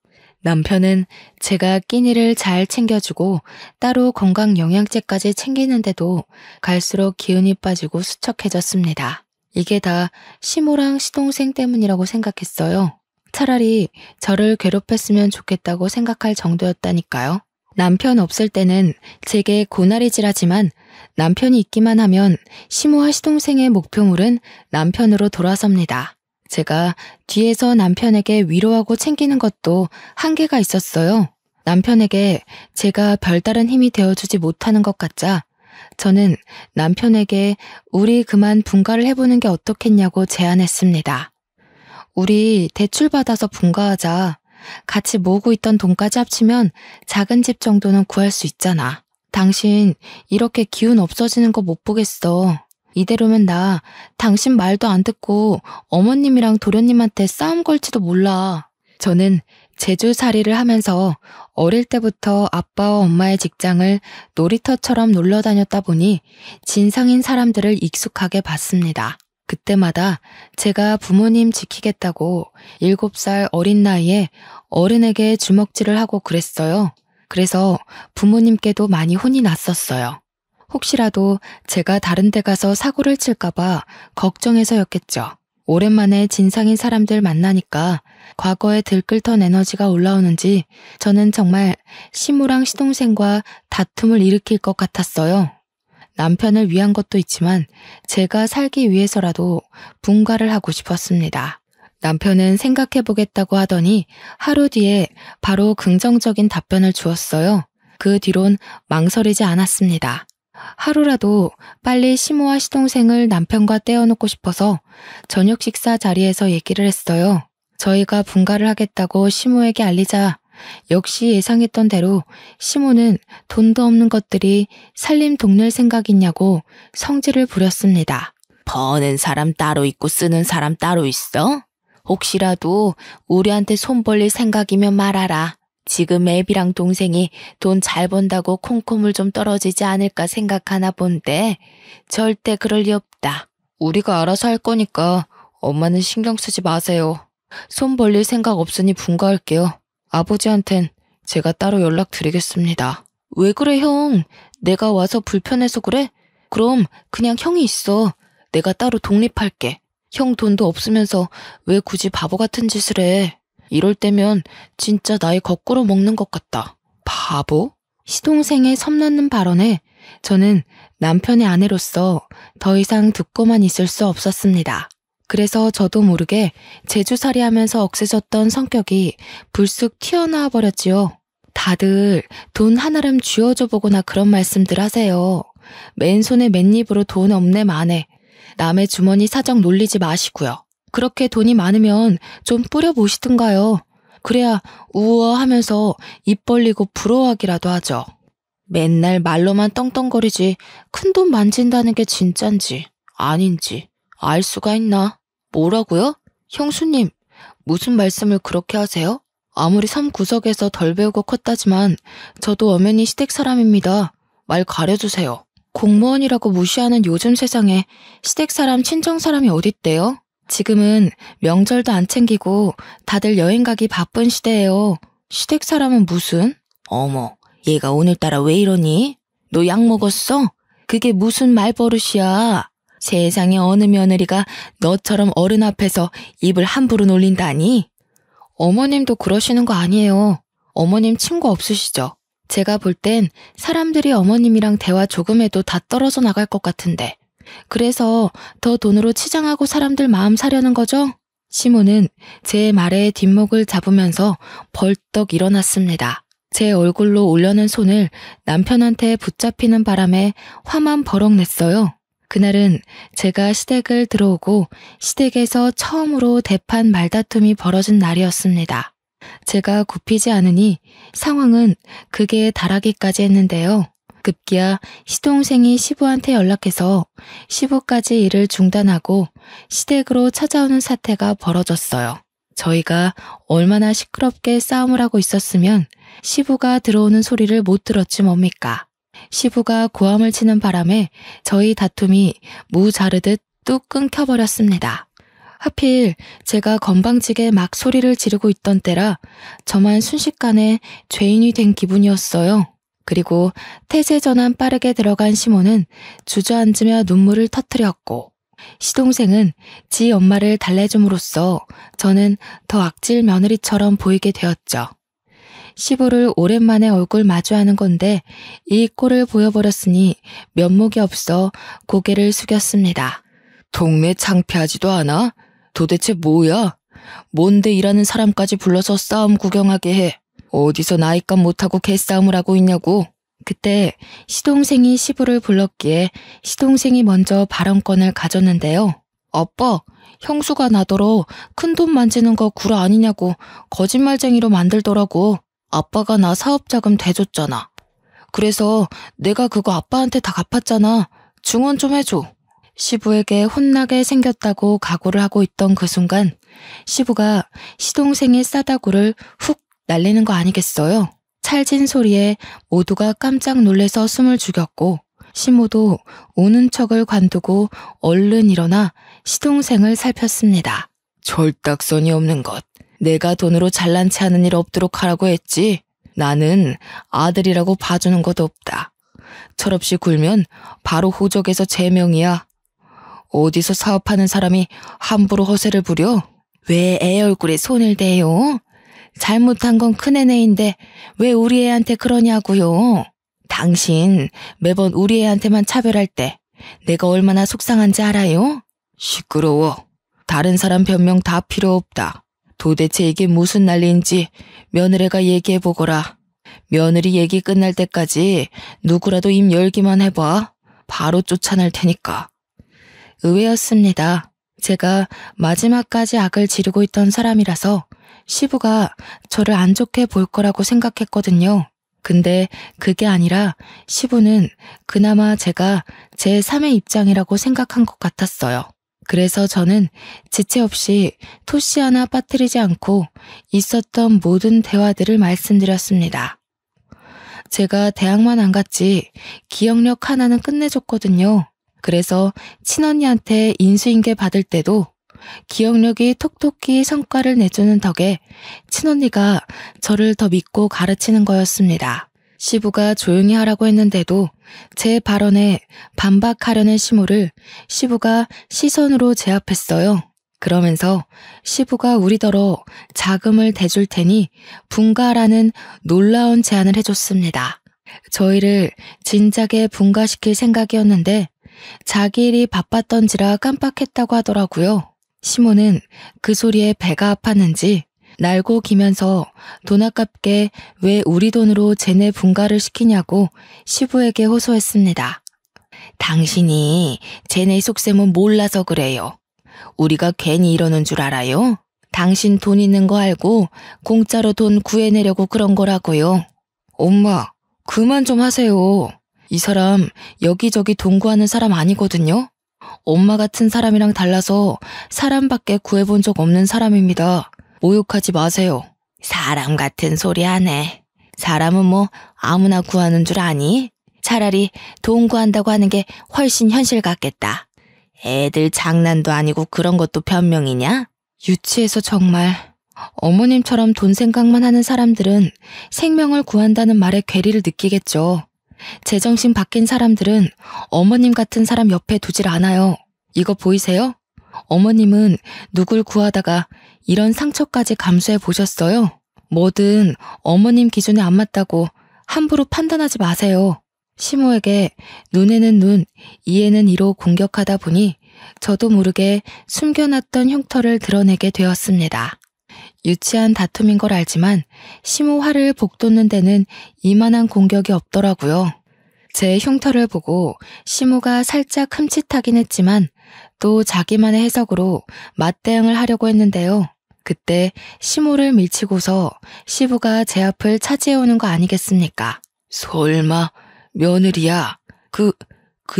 남편은 제가 끼니를 잘 챙겨주고 따로 건강영양제까지 챙기는데도 갈수록 기운이 빠지고 수척해졌습니다. 이게 다 시모랑 시동생 때문이라고 생각했어요. 차라리 저를 괴롭혔으면 좋겠다고 생각할 정도였다니까요. 남편 없을 때는 제게 고나리질하지만 남편이 있기만 하면 시모와 시동생의 목표물은 남편으로 돌아섭니다. 제가 뒤에서 남편에게 위로하고 챙기는 것도 한계가 있었어요. 남편에게 제가 별다른 힘이 되어주지 못하는 것 같자 저는 남편에게 우리 그만 분가를 해보는 게 어떻겠냐고 제안했습니다. 우리 대출 받아서 분가하자. 같이 모으고 있던 돈까지 합치면 작은 집 정도는 구할 수 있잖아. 당신 이렇게 기운 없어지는 거 못 보겠어. 이대로면 나 당신 말도 안 듣고 어머님이랑 도련님한테 싸움 걸지도 몰라. 저는 제주살이를 하면서 어릴 때부터 아빠와 엄마의 직장을 놀이터처럼 놀러 다녔다 보니 진상인 사람들을 익숙하게 봤습니다. 그때마다 제가 부모님 지키겠다고 7살 어린 나이에 어른에게 주먹질을 하고 그랬어요. 그래서 부모님께도 많이 혼이 났었어요. 혹시라도 제가 다른 데 가서 사고를 칠까봐 걱정해서였겠죠. 오랜만에 진상인 사람들 만나니까 과거에 들끓던 에너지가 올라오는지 저는 정말 시모랑 시동생과 다툼을 일으킬 것 같았어요. 남편을 위한 것도 있지만 제가 살기 위해서라도 분가를 하고 싶었습니다. 남편은 생각해보겠다고 하더니 하루 뒤에 바로 긍정적인 답변을 주었어요. 그 뒤론 망설이지 않았습니다. 하루라도 빨리 시모와 시동생을 남편과 떼어놓고 싶어서 저녁 식사 자리에서 얘기를 했어요. 저희가 분가를 하겠다고 시모에게 알리자 역시 예상했던 대로 시모는 돈도 없는 것들이 살림 동낼 생각 있냐고 성질을 부렸습니다. 버는 사람 따로 있고 쓰는 사람 따로 있어? 혹시라도 우리한테 손 벌릴 생각이면 말하라. 지금 애비랑 동생이 돈 잘 번다고 콩고물 좀 떨어지지 않을까 생각하나 본데 절대 그럴 리 없다. 우리가 알아서 할 거니까 엄마는 신경 쓰지 마세요. 손 벌릴 생각 없으니 분가할게요. 아버지한텐 제가 따로 연락드리겠습니다. 왜 그래 형? 내가 와서 불편해서 그래? 그럼 그냥 형이 있어. 내가 따로 독립할게. 형 돈도 없으면서 왜 굳이 바보 같은 짓을 해? 이럴 때면 진짜 나이 거꾸로 먹는 것 같다. 바보? 시동생의 섬나는 발언에 저는 남편의 아내로서 더 이상 듣고만 있을 수 없었습니다. 그래서 저도 모르게 제주살이 하면서 억세졌던 성격이 불쑥 튀어나와 버렸지요. 다들 돈 하나름 쥐어줘 보거나 그런 말씀들 하세요. 맨손에 맨입으로 돈 없네 마네. 남의 주머니 사정 놀리지 마시고요. 그렇게 돈이 많으면 좀 뿌려보시든가요. 그래야 우아하면서 입 벌리고 부러워하기라도 하죠. 맨날 말로만 떵떵거리지 큰돈 만진다는 게 진짠지 아닌지 알 수가 있나? 뭐라고요? 형수님, 무슨 말씀을 그렇게 하세요? 아무리 섬 구석에서 덜 배우고 컸다지만 저도 엄연히 시댁 사람입니다. 말 가려주세요. 공무원이라고 무시하는 요즘 세상에 시댁 사람, 친정 사람이 어딨대요? 지금은 명절도 안 챙기고 다들 여행 가기 바쁜 시대예요. 시댁 사람은 무슨? 어머, 얘가 오늘따라 왜 이러니? 너 약 먹었어? 그게 무슨 말버릇이야? 세상에 어느 며느리가 너처럼 어른 앞에서 입을 함부로 놀린다니? 어머님도 그러시는 거 아니에요. 어머님 친구 없으시죠? 제가 볼 땐 사람들이 어머님이랑 대화 조금 해도 다 떨어져 나갈 것 같은데. 그래서 더 돈으로 치장하고 사람들 마음 사려는 거죠? 시모는 제 말에 뒷목을 잡으면서 벌떡 일어났습니다. 제 얼굴로 올려는 손을 남편한테 붙잡히는 바람에 화만 버럭 냈어요. 그날은 제가 시댁을 들어오고 시댁에서 처음으로 대판 말다툼이 벌어진 날이었습니다. 제가 굽히지 않으니 상황은 극에 달하기까지 했는데요. 급기야 시동생이 시부한테 연락해서 시부까지 일을 중단하고 시댁으로 찾아오는 사태가 벌어졌어요. 저희가 얼마나 시끄럽게 싸움을 하고 있었으면 시부가 들어오는 소리를 못 들었지 뭡니까. 시부가 고함을 치는 바람에 저희 다툼이 무 자르듯 뚝 끊겨버렸습니다. 하필 제가 건방지게 막 소리를 지르고 있던 때라 저만 순식간에 죄인이 된 기분이었어요. 그리고 태세 전환 빠르게 들어간 시모는 주저앉으며 눈물을 터뜨렸고 시동생은 지 엄마를 달래줌으로써 저는 더 악질 며느리처럼 보이게 되었죠. 시부를 오랜만에 얼굴 마주하는 건데 이 꼴을 보여버렸으니 면목이 없어 고개를 숙였습니다. 동네 창피하지도 않아? 도대체 뭐야? 뭔데 일하는 사람까지 불러서 싸움 구경하게 해? 어디서 나이값 못하고 개싸움을 하고 있냐고. 그때 시동생이 시부를 불렀기에 시동생이 먼저 발언권을 가졌는데요. 아빠, 형수가 나더러 큰돈 만지는 거 구라 아니냐고 거짓말쟁이로 만들더라고. 아빠가 나 사업자금 대줬잖아. 그래서 내가 그거 아빠한테 다 갚았잖아. 증언 좀 해줘. 시부에게 혼나게 생겼다고 각오를 하고 있던 그 순간 시부가 시동생의 싸다구를 훅 날리는 거 아니겠어요? 찰진 소리에 모두가 깜짝 놀래서 숨을 죽였고 시모도 우는 척을 관두고 얼른 일어나 시동생을 살폈습니다. 절딱선이 없는 것. 내가 돈으로 잘난 체 하는 일 없도록 하라고 했지. 나는 아들이라고 봐주는 것도 없다. 철없이 굴면 바로 호적에서 제명이야. 어디서 사업하는 사람이 함부로 허세를 부려? 왜 애 얼굴에 손을 대요? 잘못한 건 큰애네인데 왜 우리 애한테 그러냐고요? 당신 매번 우리 애한테만 차별할 때 내가 얼마나 속상한지 알아요? 시끄러워. 다른 사람 변명 다 필요 없다. 도대체 이게 무슨 난리인지 며느리가 얘기해보거라. 며느리 얘기 끝날 때까지 누구라도 입 열기만 해봐. 바로 쫓아낼 테니까. 의외였습니다. 제가 마지막까지 악을 지르고 있던 사람이라서 시부가 저를 안 좋게 볼 거라고 생각했거든요. 근데 그게 아니라 시부는 그나마 제가 제3의 입장이라고 생각한 것 같았어요. 그래서 저는 지체 없이 토시 하나 빠뜨리지 않고 있었던 모든 대화들을 말씀드렸습니다. 제가 대학만 안 갔지 기억력 하나는 끝내줬거든요. 그래서 친언니한테 인수인계 받을 때도 기억력이 톡톡히 성과를 내주는 덕에 친언니가 저를 더 믿고 가르치는 거였습니다. 시부가 조용히 하라고 했는데도 제 발언에 반박하려는 시모를 시부가 시선으로 제압했어요. 그러면서 시부가 우리더러 자금을 대줄 테니 분가라는 놀라운 제안을 해줬습니다. 저희를 진작에 분가시킬 생각이었는데 자기 일이 바빴던지라 깜빡했다고 하더라고요. 시모는 그 소리에 배가 아팠는지 날고 기면서 돈 아깝게 왜 우리 돈으로 쟤네 분가를 시키냐고 시부에게 호소했습니다. 당신이 쟤네 속셈은 몰라서 그래요. 우리가 괜히 이러는 줄 알아요? 당신 돈 있는 거 알고 공짜로 돈 구해내려고 그런 거라고요. 엄마, 그만 좀 하세요. 이 사람 여기저기 돈 구하는 사람 아니거든요. 엄마 같은 사람이랑 달라서 사람밖에 구해본 적 없는 사람입니다. 모욕하지 마세요. 사람 같은 소리 하네. 사람은 뭐 아무나 구하는 줄 아니? 차라리 돈 구한다고 하는 게 훨씬 현실 같겠다. 애들 장난도 아니고 그런 것도 변명이냐? 유치해서 정말. 어머님처럼 돈 생각만 하는 사람들은 생명을 구한다는 말에 괴리를 느끼겠죠. 제정신 바뀐 사람들은 어머님 같은 사람 옆에 두질 않아요. 이거 보이세요? 어머님은 누굴 구하다가 이런 상처까지 감수해 보셨어요? 뭐든 어머님 기준에 안 맞다고 함부로 판단하지 마세요. 시모에게 눈에는 눈, 이에는 이로 공격하다 보니 저도 모르게 숨겨놨던 흉터를 드러내게 되었습니다. 유치한 다툼인 걸 알지만 시모 화를 복돋는 데는 이만한 공격이 없더라고요. 제 흉터를 보고 시모가 살짝 흠칫하긴 했지만 또 자기만의 해석으로 맞대응을 하려고 했는데요. 그때 시모를 밀치고서 시부가 제 앞을 차지해오는 거 아니겠습니까? 설마 며느리야? 그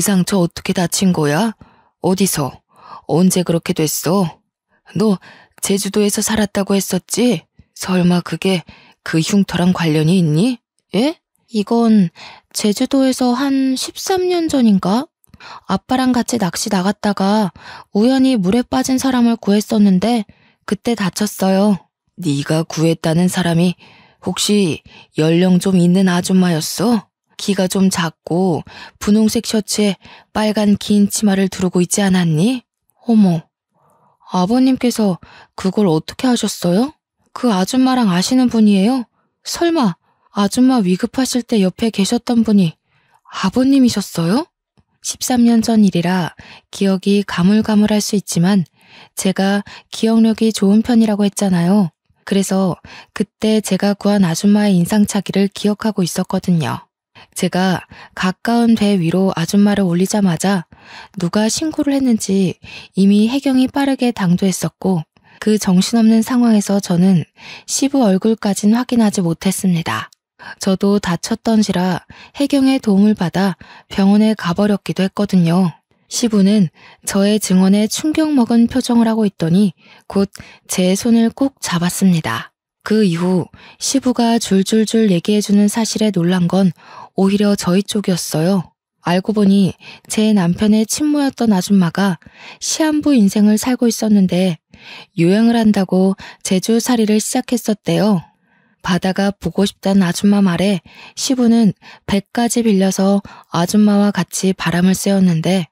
상처 어떻게 다친 거야? 어디서? 언제 그렇게 됐어? 너 제주도에서 살았다고 했었지? 설마 그게 그 흉터랑 관련이 있니? 예? 이건 제주도에서 한 13년 전인가? 아빠랑 같이 낚시 나갔다가 우연히 물에 빠진 사람을 구했었는데 그때 다쳤어요. 네가 구했다는 사람이 혹시 연령 좀 있는 아줌마였어? 키가 좀 작고 분홍색 셔츠에 빨간 긴 치마를 두르고 있지 않았니? 어머, 아버님께서 그걸 어떻게 하셨어요? 그 아줌마랑 아시는 분이에요? 설마 아줌마 위급하실 때 옆에 계셨던 분이 아버님이셨어요? 13년 전 일이라 기억이 가물가물할 수 있지만 제가 기억력이 좋은 편이라고 했잖아요. 그래서 그때 제가 구한 아줌마의 인상착의를 기억하고 있었거든요. 제가 가까운 배 위로 아줌마를 올리자마자 누가 신고를 했는지 이미 해경이 빠르게 당도했었고 그 정신없는 상황에서 저는 시부 얼굴까진 확인하지 못했습니다. 저도 다쳤던지라 해경의 도움을 받아 병원에 가버렸기도 했거든요. 시부는 저의 증언에 충격 먹은 표정을 하고 있더니 곧 제 손을 꼭 잡았습니다. 그 이후 시부가 줄줄줄 얘기해주는 사실에 놀란 건 오히려 저희 쪽이었어요. 알고 보니 제 남편의 친모였던 아줌마가 시한부 인생을 살고 있었는데 요양을 한다고 제주살이를 시작했었대요. 바다가 보고 싶다는 아줌마 말에 시부는 배까지 빌려서 아줌마와 같이 바람을 쐬었는데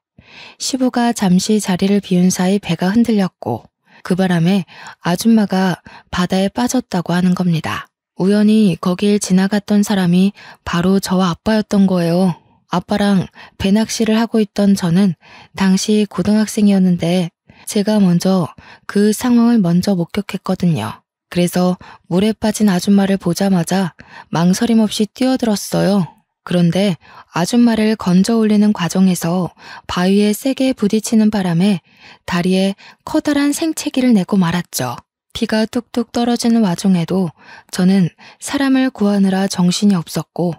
시부가 잠시 자리를 비운 사이 배가 흔들렸고 그 바람에 아줌마가 바다에 빠졌다고 하는 겁니다. 우연히 거길 지나갔던 사람이 바로 저와 아빠였던 거예요. 아빠랑 배낚시를 하고 있던 저는 당시 고등학생이었는데 제가 먼저 그 상황을 먼저 목격했거든요. 그래서 물에 빠진 아줌마를 보자마자 망설임 없이 뛰어들었어요. 그런데 아줌마를 건져 올리는 과정에서 바위에 세게 부딪히는 바람에 다리에 커다란 생채기를 내고 말았죠. 피가 뚝뚝 떨어지는 와중에도 저는 사람을 구하느라 정신이 없었고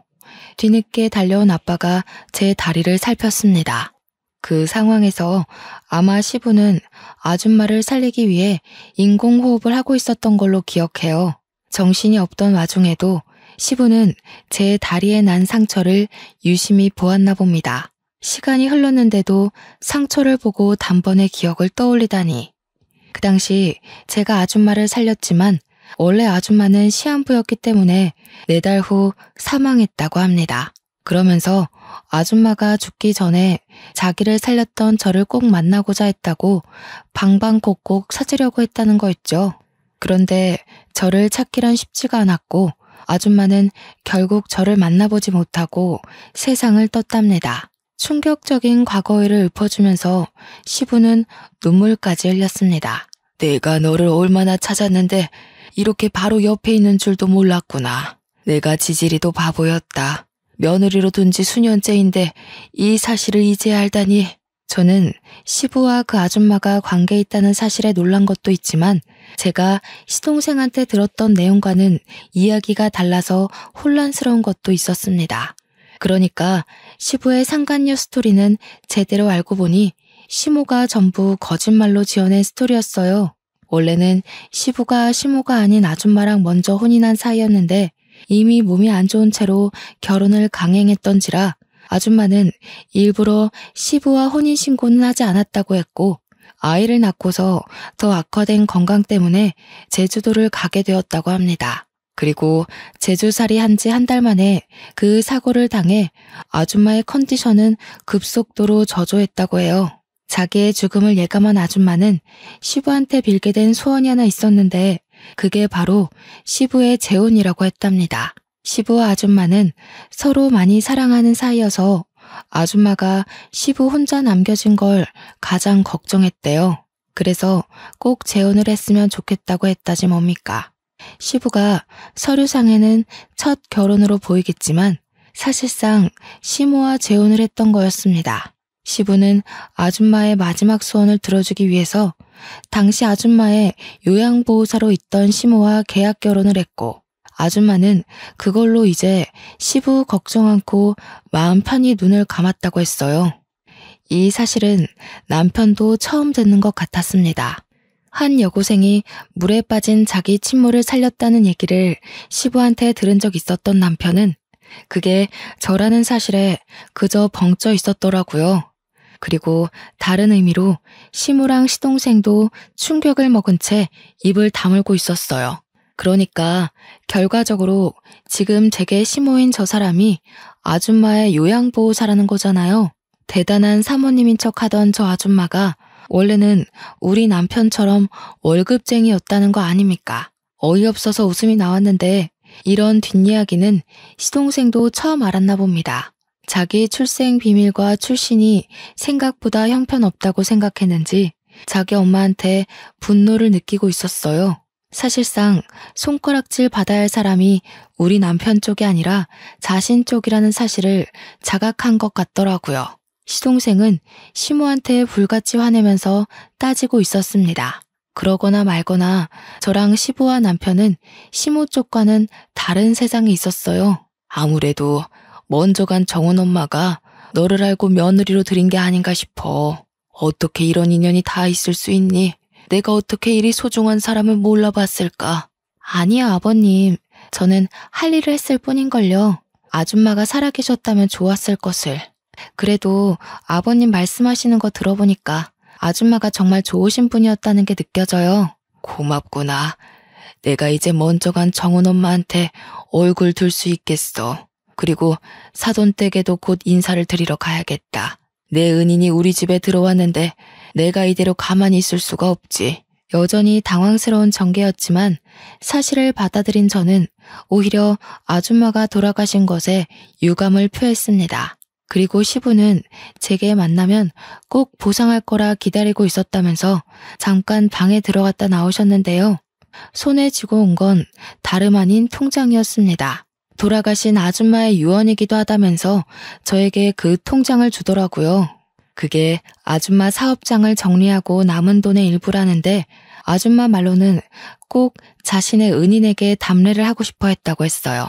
뒤늦게 달려온 아빠가 제 다리를 살폈습니다. 그 상황에서 아마 시부는 아줌마를 살리기 위해 인공호흡을 하고 있었던 걸로 기억해요. 정신이 없던 와중에도 시부는 제 다리에 난 상처를 유심히 보았나 봅니다. 시간이 흘렀는데도 상처를 보고 단번에 기억을 떠올리다니. 그 당시 제가 아줌마를 살렸지만 원래 아줌마는 시한부였기 때문에 4달 후 사망했다고 합니다. 그러면서 아줌마가 죽기 전에 자기를 살렸던 저를 꼭 만나고자 했다고 방방곡곡 찾으려고 했다는 거 있죠. 그런데 저를 찾기란 쉽지가 않았고 아줌마는 결국 저를 만나보지 못하고 세상을 떴답니다. 충격적인 과거를 읊어주면서 시부는 눈물까지 흘렸습니다. 내가 너를 얼마나 찾았는데 이렇게 바로 옆에 있는 줄도 몰랐구나. 내가 지지리도 바보였다. 며느리로 둔 지 수년째인데 이 사실을 이제 알다니. 저는 시부와 그 아줌마가 관계 있다는 사실에 놀란 것도 있지만 제가 시동생한테 들었던 내용과는 이야기가 달라서 혼란스러운 것도 있었습니다. 그러니까 시부의 상간녀 스토리는 제대로 알고 보니 시모가 전부 거짓말로 지어낸 스토리였어요. 원래는 시부가 시모가 아닌 아줌마랑 먼저 혼인한 사이였는데 이미 몸이 안 좋은 채로 결혼을 강행했던지라 아줌마는 일부러 시부와 혼인신고는 하지 않았다고 했고 아이를 낳고서 더 악화된 건강 때문에 제주도를 가게 되었다고 합니다. 그리고 제주살이 한 지 한 달 만에 그 사고를 당해 아줌마의 컨디션은 급속도로 저조했다고 해요. 자기의 죽음을 예감한 아줌마는 시부한테 빌게 된 소원이 하나 있었는데 그게 바로 시부의 재혼이라고 했답니다. 시부와 아줌마는 서로 많이 사랑하는 사이여서 아줌마가 시부 혼자 남겨진 걸 가장 걱정했대요. 그래서 꼭 재혼을 했으면 좋겠다고 했다지 뭡니까. 시부가 서류상에는 첫 결혼으로 보이겠지만 사실상 시모와 재혼을 했던 거였습니다. 시부는 아줌마의 마지막 소원을 들어주기 위해서 당시 아줌마의 요양보호사로 있던 시모와 계약 결혼을 했고 아줌마는 그걸로 이제 시부 걱정 않고 마음 편히 눈을 감았다고 했어요. 이 사실은 남편도 처음 듣는 것 같았습니다. 한 여고생이 물에 빠진 자기 친모를 살렸다는 얘기를 시부한테 들은 적 있었던 남편은 그게 저라는 사실에 그저 벙쪄 있었더라고요. 그리고 다른 의미로 시모랑 시동생도 충격을 먹은 채 입을 다물고 있었어요. 그러니까 결과적으로 지금 제게 시모인 저 사람이 아줌마의 요양보호사라는 거잖아요. 대단한 사모님인 척 하던 저 아줌마가 원래는 우리 남편처럼 월급쟁이였다는 거 아닙니까? 어이없어서 웃음이 나왔는데 이런 뒷이야기는 시동생도 처음 알았나 봅니다. 자기 출생 비밀과 출신이 생각보다 형편없다고 생각했는지 자기 엄마한테 분노를 느끼고 있었어요. 사실상 손가락질 받아야 할 사람이 우리 남편 쪽이 아니라 자신 쪽이라는 사실을 자각한 것 같더라고요. 시동생은 시모한테 불같이 화내면서 따지고 있었습니다. 그러거나 말거나 저랑 시부와 남편은 시모 쪽과는 다른 세상에 있었어요. 아무래도 먼저 간 정원 엄마가 너를 알고 며느리로 들인 게 아닌가 싶어. 어떻게 이런 인연이 다 있을 수 있니? 내가 어떻게 이리 소중한 사람을 몰라봤을까? 아니야, 아버님. 저는 할 일을 했을 뿐인걸요. 아줌마가 살아계셨다면 좋았을 것을. 그래도 아버님 말씀하시는 거 들어보니까 아줌마가 정말 좋으신 분이었다는 게 느껴져요. 고맙구나. 내가 이제 먼저 간 정은 엄마한테 얼굴 들 수 있겠어. 그리고 사돈댁에도 곧 인사를 드리러 가야겠다. 내 은인이 우리 집에 들어왔는데 내가 이대로 가만히 있을 수가 없지. 여전히 당황스러운 전개였지만 사실을 받아들인 저는 오히려 아줌마가 돌아가신 것에 유감을 표했습니다. 그리고 시부는 제게 만나면 꼭 보상할 거라 기다리고 있었다면서 잠깐 방에 들어갔다 나오셨는데요. 손에 쥐고 온 건 다름 아닌 통장이었습니다. 돌아가신 아줌마의 유언이기도 하다면서 저에게 그 통장을 주더라고요. 그게 아줌마 사업장을 정리하고 남은 돈의 일부라는데 아줌마 말로는 꼭 자신의 은인에게 답례를 하고 싶어 했다고 했어요.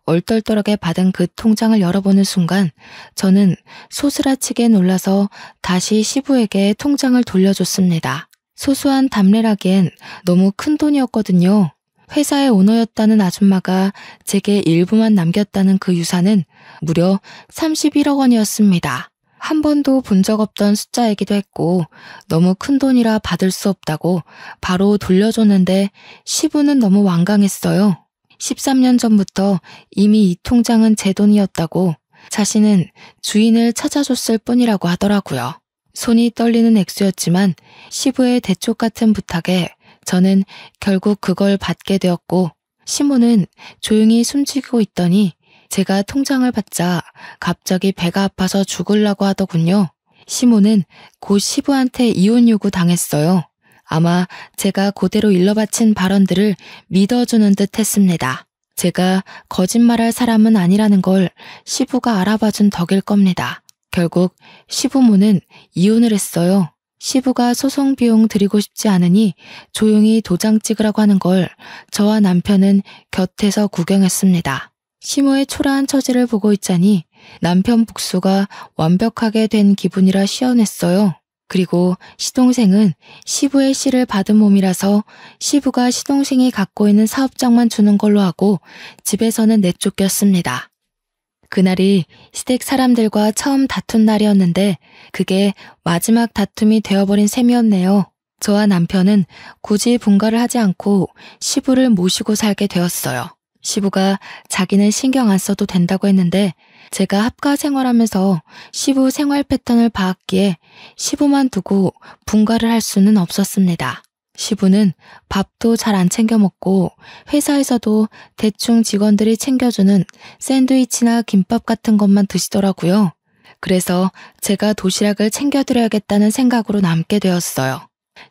얼떨떨하게 받은 그 통장을 열어보는 순간 저는 소스라치게 놀라서 다시 시부에게 통장을 돌려줬습니다. 소소한 답례라기엔 너무 큰 돈이었거든요. 회사의 오너였다는 아줌마가 제게 일부만 남겼다는 그 유산은 무려 31억 원이었습니다. 한 번도 본 적 없던 숫자이기도 했고 너무 큰 돈이라 받을 수 없다고 바로 돌려줬는데 시부는 너무 완강했어요. 13년 전부터 이미 이 통장은 제 돈이었다고 자신은 주인을 찾아줬을 뿐이라고 하더라고요. 손이 떨리는 액수였지만 시부의 대쪽 같은 부탁에 저는 결국 그걸 받게 되었고 시모는 조용히 숨죽이고 있더니 제가 통장을 받자 갑자기 배가 아파서 죽으려고 하더군요. 시모는 곧 시부한테 이혼 요구 당했어요. 아마 제가 그대로 일러바친 발언들을 믿어주는 듯 했습니다. 제가 거짓말할 사람은 아니라는 걸 시부가 알아봐준 덕일 겁니다. 결국 시부모는 이혼을 했어요. 시부가 소송 비용 드리고 싶지 않으니 조용히 도장 찍으라고 하는 걸 저와 남편은 곁에서 구경했습니다. 시모의 초라한 처지를 보고 있자니 남편 복수가 완벽하게 된 기분이라 시원했어요. 그리고 시동생은 시부의 씨를 받은 몸이라서 시부가 시동생이 갖고 있는 사업장만 주는 걸로 하고 집에서는 내쫓겼습니다. 그날이 시댁 사람들과 처음 다툰 날이었는데 그게 마지막 다툼이 되어버린 셈이었네요. 저와 남편은 굳이 분가를 하지 않고 시부를 모시고 살게 되었어요. 시부가 자기는 신경 안 써도 된다고 했는데 제가 합가 생활하면서 시부 생활 패턴을 봐왔기에 시부만 두고 분가를 할 수는 없었습니다. 시부는 밥도 잘 안 챙겨 먹고 회사에서도 대충 직원들이 챙겨주는 샌드위치나 김밥 같은 것만 드시더라고요. 그래서 제가 도시락을 챙겨드려야겠다는 생각으로 남게 되었어요.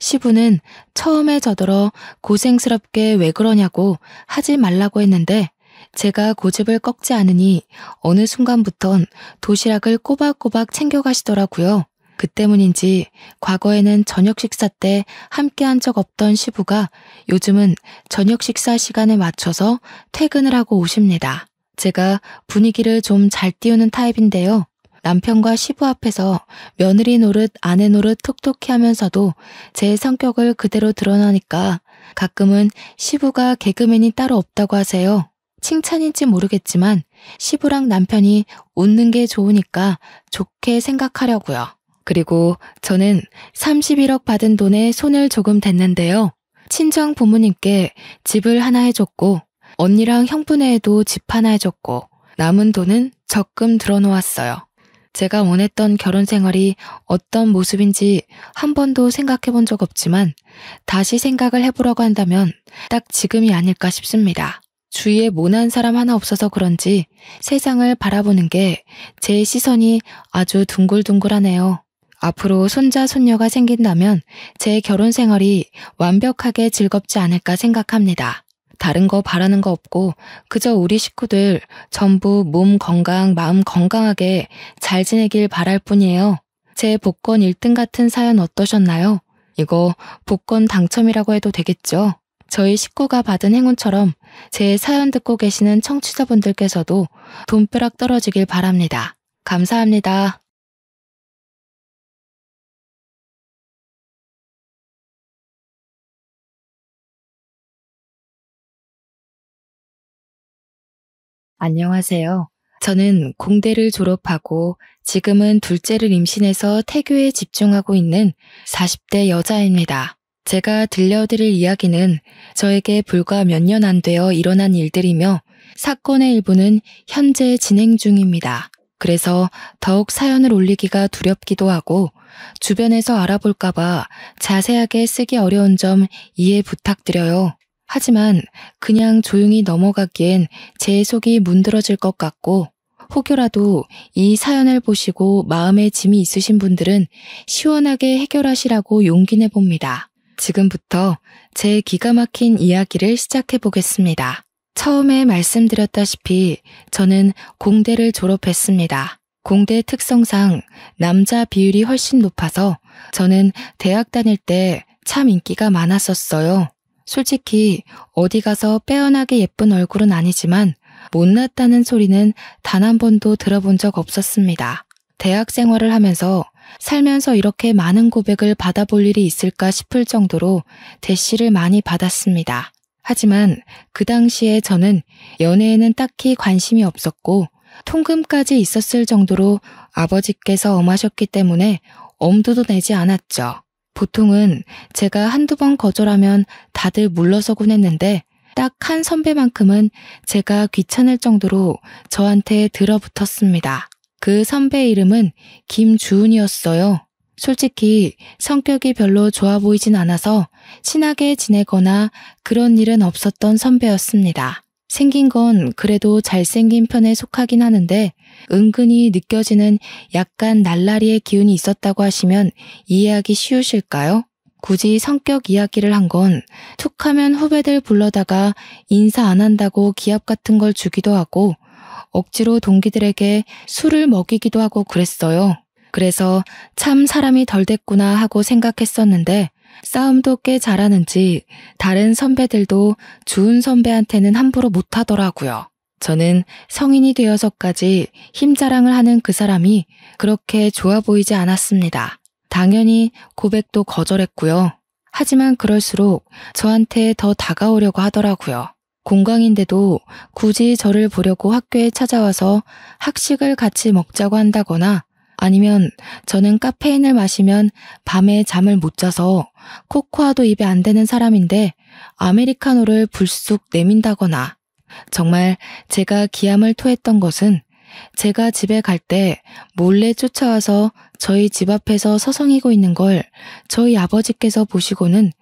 시부는 처음에 저더러 고생스럽게 왜 그러냐고 하지 말라고 했는데 제가 고집을 꺾지 않으니 어느 순간부턴 도시락을 꼬박꼬박 챙겨가시더라고요. 그 때문인지 과거에는 저녁 식사 때 함께한 적 없던 시부가 요즘은 저녁 식사 시간에 맞춰서 퇴근을 하고 오십니다. 제가 분위기를 좀 잘 띄우는 타입인데요. 남편과 시부 앞에서 며느리 노릇 아내 노릇 톡톡히 하면서도 제 성격을 그대로 드러나니까 가끔은 시부가 개그맨이 따로 없다고 하세요. 칭찬인지 모르겠지만 시부랑 남편이 웃는 게 좋으니까 좋게 생각하려고요. 그리고 저는 31억 받은 돈에 손을 조금 댔는데요. 친정 부모님께 집을 하나 해줬고 언니랑 형부네에도 집 하나 해줬고 남은 돈은 적금 들어놓았어요. 제가 원했던 결혼 생활이 어떤 모습인지 한 번도 생각해 본 적 없지만 다시 생각을 해보려고 한다면 딱 지금이 아닐까 싶습니다. 주위에 모난 사람 하나 없어서 그런지 세상을 바라보는 게 제 시선이 아주 둥글둥글하네요. 앞으로 손자, 손녀가 생긴다면 제 결혼 생활이 완벽하게 즐겁지 않을까 생각합니다. 다른 거 바라는 거 없고 그저 우리 식구들 전부 몸 건강, 마음 건강하게 잘 지내길 바랄 뿐이에요. 제 복권 1등 같은 사연 어떠셨나요? 이거 복권 당첨이라고 해도 되겠죠? 저희 식구가 받은 행운처럼 제 사연 듣고 계시는 청취자분들께서도 돈벼락 떨어지길 바랍니다. 감사합니다. 안녕하세요. 저는 공대를 졸업하고 지금은 둘째를 임신해서 태교에 집중하고 있는 40대 여자입니다. 제가 들려드릴 이야기는 저에게 불과 몇 년 안 되어 일어난 일들이며 사건의 일부는 현재 진행 중입니다. 그래서 더욱 사연을 올리기가 두렵기도 하고 주변에서 알아볼까봐 자세하게 쓰기 어려운 점 이해 부탁드려요. 하지만 그냥 조용히 넘어가기엔 제 속이 문드러질 것 같고 혹여라도 이 사연을 보시고 마음에 짐이 있으신 분들은 시원하게 해결하시라고 용기 내봅니다. 지금부터 제 기가 막힌 이야기를 시작해 보겠습니다. 처음에 말씀드렸다시피 저는 공대를 졸업했습니다. 공대 특성상 남자 비율이 훨씬 높아서 저는 대학 다닐 때 참 인기가 많았었어요. 솔직히 어디 가서 빼어나게 예쁜 얼굴은 아니지만 못났다는 소리는 단 한 번도 들어본 적 없었습니다. 대학 생활을 하면서 살면서 이렇게 많은 고백을 받아볼 일이 있을까 싶을 정도로 대시를 많이 받았습니다. 하지만 그 당시에 저는 연애에는 딱히 관심이 없었고 통금까지 있었을 정도로 아버지께서 엄하셨기 때문에 엄두도 내지 않았죠. 보통은 제가 한두 번 거절하면 다들 물러서곤 했는데 딱 한 선배만큼은 제가 귀찮을 정도로 저한테 들어붙었습니다. 그 선배의 이름은 김주은이었어요. 솔직히 성격이 별로 좋아 보이진 않아서 친하게 지내거나 그런 일은 없었던 선배였습니다. 생긴 건 그래도 잘생긴 편에 속하긴 하는데 은근히 느껴지는 약간 날라리의 기운이 있었다고 하시면 이해하기 쉬우실까요? 굳이 성격 이야기를 한 건 툭하면 후배들 불러다가 인사 안 한다고 기합 같은 걸 주기도 하고 억지로 동기들에게 술을 먹이기도 하고 그랬어요. 그래서 참 사람이 덜 됐구나 하고 생각했었는데 싸움도 꽤 잘하는지 다른 선배들도 주은 선배한테는 함부로 못하더라고요. 저는 성인이 되어서까지 힘자랑을 하는 그 사람이 그렇게 좋아 보이지 않았습니다. 당연히 고백도 거절했고요. 하지만 그럴수록 저한테 더 다가오려고 하더라고요. 공강인데도 굳이 저를 보려고 학교에 찾아와서 학식을 같이 먹자고 한다거나 아니면 저는 카페인을 마시면 밤에 잠을 못 자서 코코아도 입에 안 대는 사람인데 아메리카노를 불쑥 내민다거나 정말 제가 기함을 토했던 것은 제가 집에 갈 때 몰래 쫓아와서 저희 집 앞에서 서성이고 있는 걸 저희 아버지께서 보시고는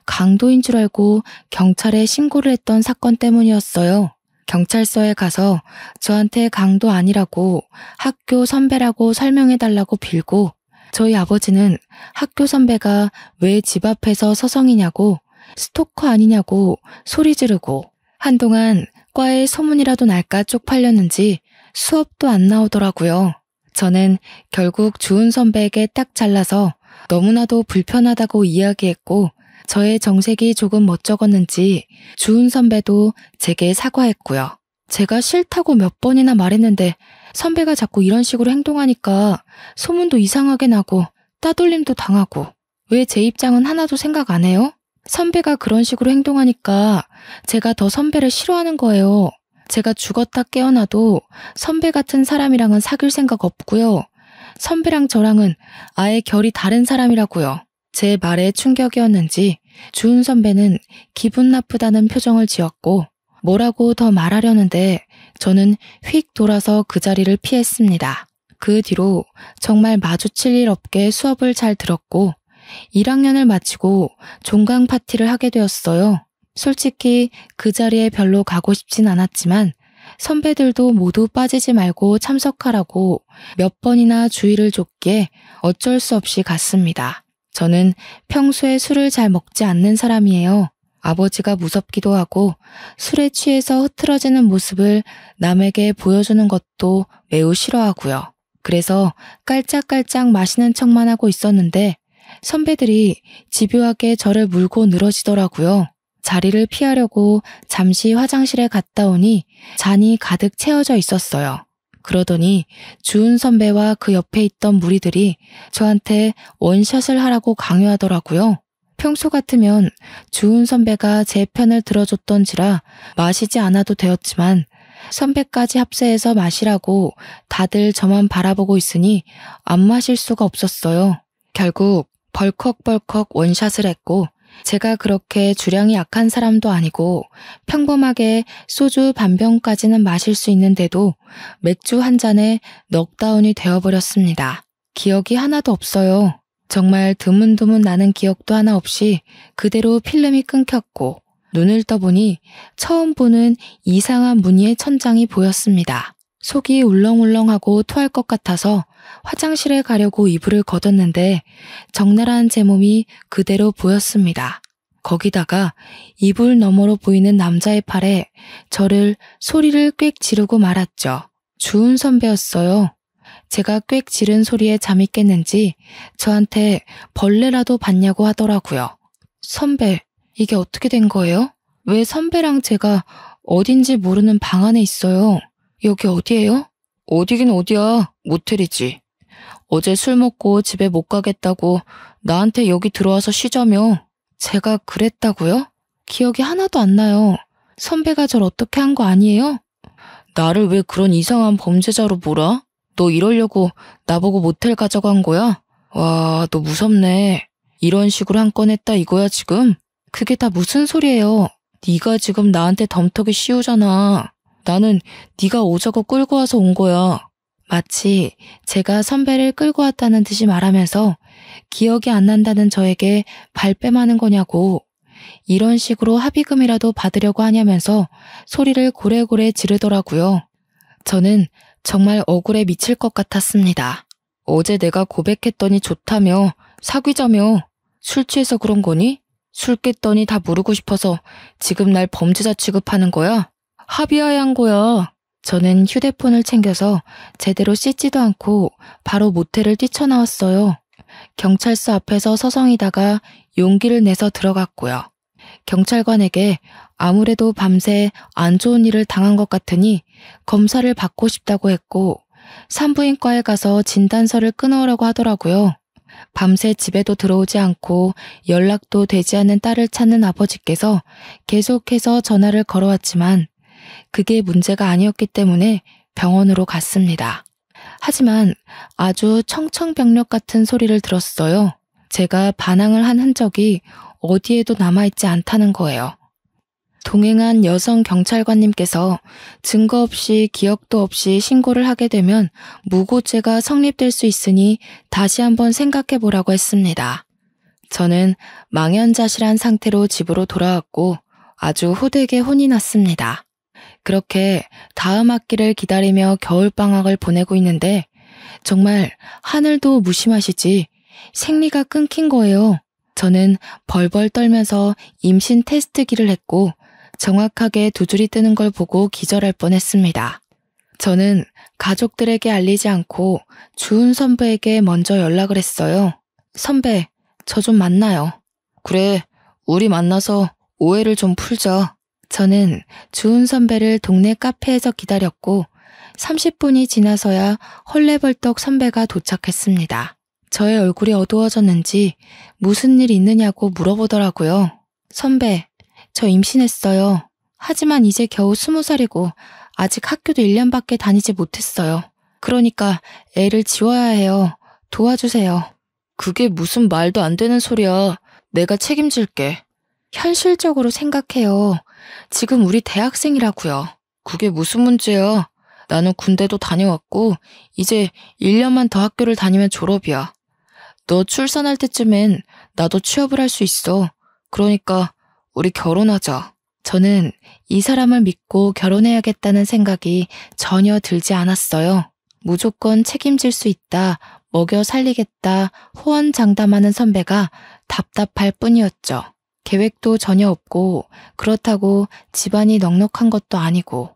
강도인 줄 알고 경찰에 신고를 했던 사건 때문이었어요. 경찰서에 가서 저한테 강도 아니라고 학교 선배라고 설명해달라고 빌고 저희 아버지는 학교 선배가 왜 집 앞에서 서성이냐고 스토커 아니냐고 소리 지르고 한동안 과에 소문이라도 날까 쪽팔렸는지 수업도 안 나오더라고요. 저는 결국 주은 선배에게 딱 잘라서 너무나도 불편하다고 이야기했고 저의 정색이 조금 멋쩍었는지 주은 선배도 제게 사과했고요. 제가 싫다고 몇 번이나 말했는데 선배가 자꾸 이런 식으로 행동하니까 소문도 이상하게 나고 따돌림도 당하고 왜 제 입장은 하나도 생각 안 해요? 선배가 그런 식으로 행동하니까 제가 더 선배를 싫어하는 거예요. 제가 죽었다 깨어나도 선배 같은 사람이랑은 사귈 생각 없고요. 선배랑 저랑은 아예 결이 다른 사람이라고요. 제 말에 충격이었는지 주은 선배는 기분 나쁘다는 표정을 지었고 뭐라고 더 말하려는데 저는 휙 돌아서 그 자리를 피했습니다. 그 뒤로 정말 마주칠 일 없게 수업을 잘 들었고 1학년을 마치고 종강 파티를 하게 되었어요. 솔직히 그 자리에 별로 가고 싶진 않았지만 선배들도 모두 빠지지 말고 참석하라고 몇 번이나 주의를 줬기에 어쩔 수 없이 갔습니다. 저는 평소에 술을 잘 먹지 않는 사람이에요. 아버지가 무섭기도 하고 술에 취해서 흐트러지는 모습을 남에게 보여주는 것도 매우 싫어하고요. 그래서 깔짝깔짝 마시는 척만 하고 있었는데 선배들이 집요하게 저를 물고 늘어지더라고요. 자리를 피하려고 잠시 화장실에 갔다 오니 잔이 가득 채워져 있었어요. 그러더니 주은 선배와 그 옆에 있던 무리들이 저한테 원샷을 하라고 강요하더라고요. 평소 같으면 주은 선배가 제 편을 들어줬던지라 마시지 않아도 되었지만 선배까지 합세해서 마시라고 다들 저만 바라보고 있으니 안 마실 수가 없었어요. 결국 벌컥벌컥 원샷을 했고 제가 그렇게 주량이 약한 사람도 아니고 평범하게 소주 반병까지는 마실 수 있는데도 맥주 한 잔에 넉다운이 되어버렸습니다. 기억이 하나도 없어요. 정말 드문드문 나는 기억도 하나 없이 그대로 필름이 끊겼고 눈을 떠보니 처음 보는 이상한 무늬의 천장이 보였습니다. 속이 울렁울렁하고 토할 것 같아서 화장실에 가려고 이불을 걷었는데 적나라한 제 몸이 그대로 보였습니다. 거기다가 이불 너머로 보이는 남자의 팔에 저를 소리를 꽥 지르고 말았죠. 주은 선배였어요. 제가 꽥 지른 소리에 잠이 깼는지 저한테 벌레라도 봤냐고 하더라고요. 선배, 이게 어떻게 된 거예요? 왜 선배랑 제가 어딘지 모르는 방 안에 있어요? 여기 어디예요? 어디긴 어디야. 모텔이지. 어제 술 먹고 집에 못 가겠다고 나한테 여기 들어와서 쉬자며. 제가 그랬다고요? 기억이 하나도 안 나요. 선배가 절 어떻게 한 거 아니에요? 나를 왜 그런 이상한 범죄자로 몰아? 너 이러려고 나보고 모텔 가자고 한 거야? 와, 너 무섭네. 이런 식으로 한 건 했다 이거야 지금? 그게 다 무슨 소리예요? 네가 지금 나한테 덤터기 씌우잖아. 나는 네가 오자고 끌고 와서 온 거야. 마치 제가 선배를 끌고 왔다는 듯이 말하면서 기억이 안 난다는 저에게 발뺌하는 거냐고. 이런 식으로 합의금이라도 받으려고 하냐면서 소리를 고래고래 지르더라고요. 저는 정말 억울해 미칠 것 같았습니다. 어제 내가 고백했더니 좋다며, 사귀자며. 술 취해서 그런 거니? 술 깼더니 다 모르고 싶어서 지금 날 범죄자 취급하는 거야? 합의하에 한 거야. 저는 휴대폰을 챙겨서 제대로 씻지도 않고 바로 모텔을 뛰쳐나왔어요. 경찰서 앞에서 서성이다가 용기를 내서 들어갔고요. 경찰관에게 아무래도 밤새 안 좋은 일을 당한 것 같으니 검사를 받고 싶다고 했고 산부인과에 가서 진단서를 끊어오라고 하더라고요. 밤새 집에도 들어오지 않고 연락도 되지 않는 딸을 찾는 아버지께서 계속해서 전화를 걸어왔지만 그게 문제가 아니었기 때문에 병원으로 갔습니다. 하지만 아주 청천벽력 같은 소리를 들었어요. 제가 반항을 한 흔적이 어디에도 남아있지 않다는 거예요. 동행한 여성 경찰관님께서 증거 없이 기억도 없이 신고를 하게 되면 무고죄가 성립될 수 있으니 다시 한번 생각해 보라고 했습니다. 저는 망연자실한 상태로 집으로 돌아왔고 아주 호되게 혼이 났습니다. 그렇게 다음 학기를 기다리며 겨울방학을 보내고 있는데 정말 하늘도 무심하시지 생리가 끊긴 거예요. 저는 벌벌 떨면서 임신 테스트기를 했고 정확하게 두 줄이 뜨는 걸 보고 기절할 뻔했습니다. 저는 가족들에게 알리지 않고 주은 선배에게 먼저 연락을 했어요. 선배, 저 좀 만나요. 그래, 우리 만나서 오해를 좀 풀자. 저는 주은 선배를 동네 카페에서 기다렸고 30분이 지나서야 헐레벌떡 선배가 도착했습니다. 저의 얼굴이 어두워졌는지 무슨 일 있느냐고 물어보더라고요. 선배, 저 임신했어요. 하지만 이제 겨우 20살이고 아직 학교도 1년밖에 다니지 못했어요. 그러니까 애를 지워야 해요. 도와주세요. 그게 무슨 말도 안 되는 소리야. 내가 책임질게. 현실적으로 생각해요. 지금 우리 대학생이라고요. 그게 무슨 문제야. 나는 군대도 다녀왔고 이제 1년만 더 학교를 다니면 졸업이야. 너 출산할 때쯤엔 나도 취업을 할 수 있어. 그러니까 우리 결혼하자. 저는 이 사람을 믿고 결혼해야겠다는 생각이 전혀 들지 않았어요. 무조건 책임질 수 있다, 먹여 살리겠다, 호언장담하는 선배가 답답할 뿐이었죠. 계획도 전혀 없고 그렇다고 집안이 넉넉한 것도 아니고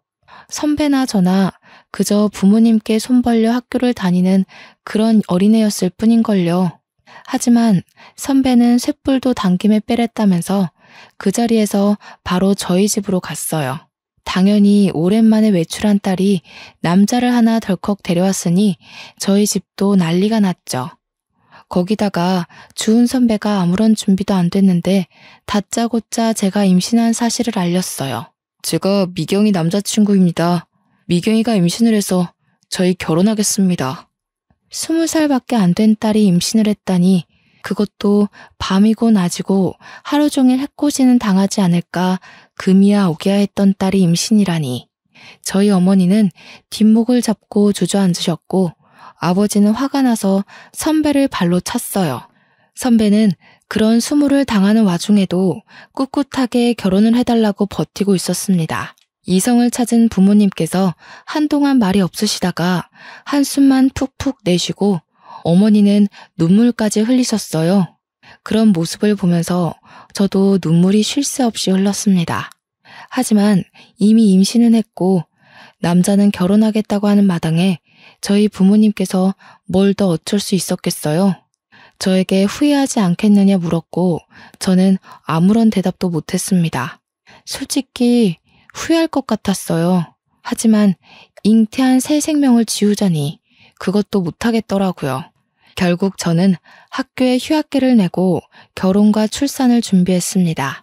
선배나 저나 그저 부모님께 손 벌려 학교를 다니는 그런 어린애였을 뿐인걸요. 하지만 선배는 쇳불도 당김에 빼랬다면서 그 자리에서 바로 저희 집으로 갔어요. 당연히 오랜만에 외출한 딸이 남자를 하나 덜컥 데려왔으니 저희 집도 난리가 났죠. 거기다가 주은 선배가 아무런 준비도 안 됐는데 다짜고짜 제가 임신한 사실을 알렸어요. 제가 미경이 남자친구입니다. 미경이가 임신을 해서 저희 결혼하겠습니다. 20살밖에 안 된 딸이 임신을 했다니 그것도 밤이고 낮이고 하루 종일 해코지는 당하지 않을까 금이야 오기야 했던 딸이 임신이라니. 저희 어머니는 뒷목을 잡고 주저앉으셨고 아버지는 화가 나서 선배를 발로 찼어요. 선배는 그런 수모를 당하는 와중에도 꿋꿋하게 결혼을 해달라고 버티고 있었습니다. 이성을 찾은 부모님께서 한동안 말이 없으시다가 한숨만 푹푹 내쉬고 어머니는 눈물까지 흘리셨어요. 그런 모습을 보면서 저도 눈물이 쉴 새 없이 흘렀습니다. 하지만 이미 임신은 했고 남자는 결혼하겠다고 하는 마당에 저희 부모님께서 뭘 더 어쩔 수 있었겠어요. 저에게 후회하지 않겠느냐 물었고 저는 아무런 대답도 못했습니다. 솔직히 후회할 것 같았어요. 하지만 잉태한 새 생명을 지우자니 그것도 못하겠더라고요. 결국 저는 학교에 휴학기를 내고 결혼과 출산을 준비했습니다.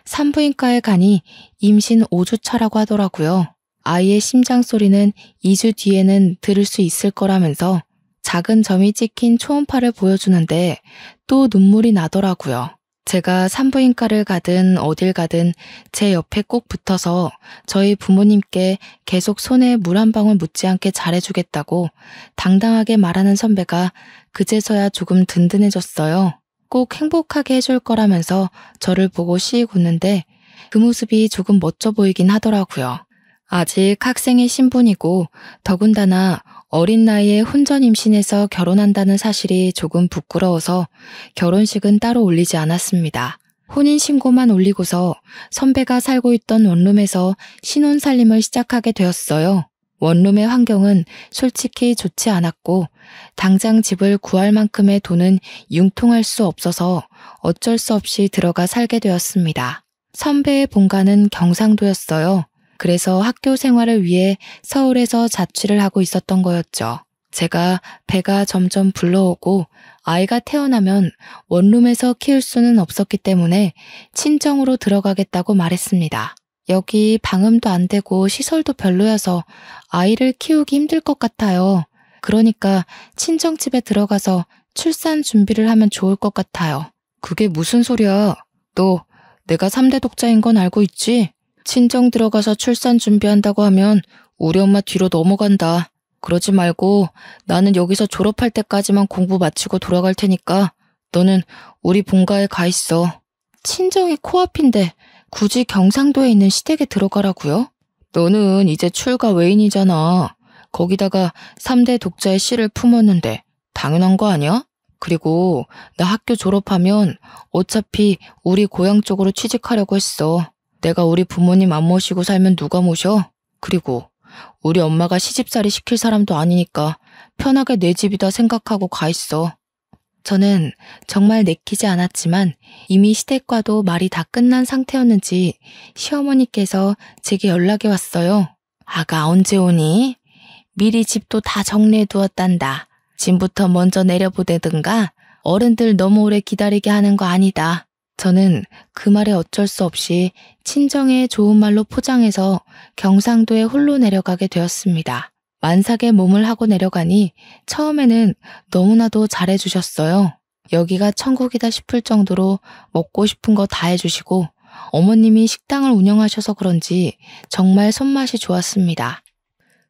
산부인과에 가니 임신 5주 차라고 하더라고요. 아이의 심장 소리는 2주 뒤에는 들을 수 있을 거라면서 작은 점이 찍힌 초음파를 보여주는데 또 눈물이 나더라고요. 제가 산부인과를 가든 어딜 가든 제 옆에 꼭 붙어서 저희 부모님께 계속 손에 물 한 방울 묻지 않게 잘해주겠다고 당당하게 말하는 선배가 그제서야 조금 든든해졌어요. 꼭 행복하게 해줄 거라면서 저를 보고 씩 웃는데 그 모습이 조금 멋져 보이긴 하더라고요. 아직 학생의 신분이고 더군다나 어린 나이에 혼전 임신해서 결혼한다는 사실이 조금 부끄러워서 결혼식은 따로 올리지 않았습니다. 혼인신고만 올리고서 선배가 살고 있던 원룸에서 신혼살림을 시작하게 되었어요. 원룸의 환경은 솔직히 좋지 않았고 당장 집을 구할 만큼의 돈은 융통할 수 없어서 어쩔 수 없이 들어가 살게 되었습니다. 선배의 본가는 경상도였어요. 그래서 학교 생활을 위해 서울에서 자취를 하고 있었던 거였죠. 제가 배가 점점 불러오고 아이가 태어나면 원룸에서 키울 수는 없었기 때문에 친정으로 들어가겠다고 말했습니다. 여기 방음도 안 되고 시설도 별로여서 아이를 키우기 힘들 것 같아요. 그러니까 친정집에 들어가서 출산 준비를 하면 좋을 것 같아요. 그게 무슨 소리야? 너 내가 3대 독자인 건 알고 있지? 친정 들어가서 출산 준비한다고 하면 우리 엄마 뒤로 넘어간다. 그러지 말고 나는 여기서 졸업할 때까지만 공부 마치고 돌아갈 테니까 너는 우리 본가에 가 있어. 친정이 코앞인데 굳이 경상도에 있는 시댁에 들어가라고요? 너는 이제 출가 외인이잖아. 거기다가 3대 독자의 씨를 품었는데 당연한 거 아니야? 그리고 나 학교 졸업하면 어차피 우리 고향 쪽으로 취직하려고 했어. 내가 우리 부모님 안 모시고 살면 누가 모셔? 그리고 우리 엄마가 시집살이 시킬 사람도 아니니까 편하게 내 집이다 생각하고 가 있어. 저는 정말 내키지 않았지만 이미 시댁과도 말이 다 끝난 상태였는지 시어머니께서 제게 연락이 왔어요. 아가 언제 오니? 미리 집도 다 정리해 두었단다. 짐부터 먼저 내려보내든가 어른들 너무 오래 기다리게 하는 거 아니다. 저는 그 말에 어쩔 수 없이 친정의 좋은 말로 포장해서 경상도에 홀로 내려가게 되었습니다. 만삭의 몸을 하고 내려가니 처음에는 너무나도 잘해주셨어요. 여기가 천국이다 싶을 정도로 먹고 싶은 거 다 해주시고 어머님이 식당을 운영하셔서 그런지 정말 손맛이 좋았습니다.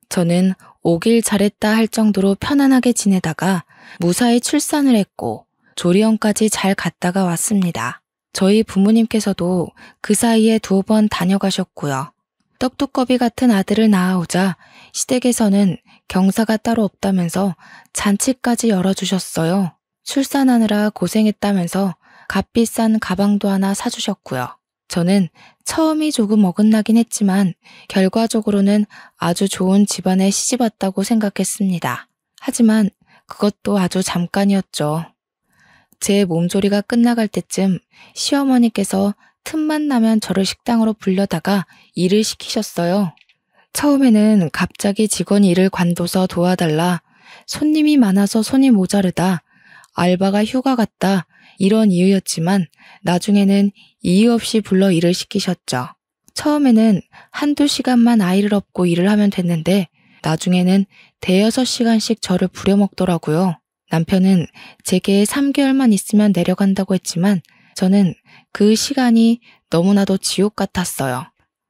저는 오길 잘했다 할 정도로 편안하게 지내다가 무사히 출산을 했고 조리원까지 잘 갔다가 왔습니다. 저희 부모님께서도 그 사이에 2번 다녀가셨고요. 떡두꺼비 같은 아들을 낳아오자 시댁에서는 경사가 따로 없다면서 잔치까지 열어주셨어요. 출산하느라 고생했다면서 값비싼 가방도 하나 사주셨고요. 저는 처음이 조금 어긋나긴 했지만 결과적으로는 아주 좋은 집안에 시집왔다고 생각했습니다. 하지만 그것도 아주 잠깐이었죠. 제 몸조리가 끝나갈 때쯤 시어머니께서 틈만 나면 저를 식당으로 불려다가 일을 시키셨어요. 처음에는 갑자기 직원이 일을 관둬서 도와달라, 손님이 많아서 손이 모자르다, 알바가 휴가 갔다 이런 이유였지만 나중에는 이유 없이 불러 일을 시키셨죠. 처음에는 1~2시간만 아이를 업고 일을 하면 됐는데 나중에는 5~6시간씩 저를 부려먹더라고요. 남편은 제게 3개월만 있으면 내려간다고 했지만 저는 그 시간이 너무나도 지옥 같았어요.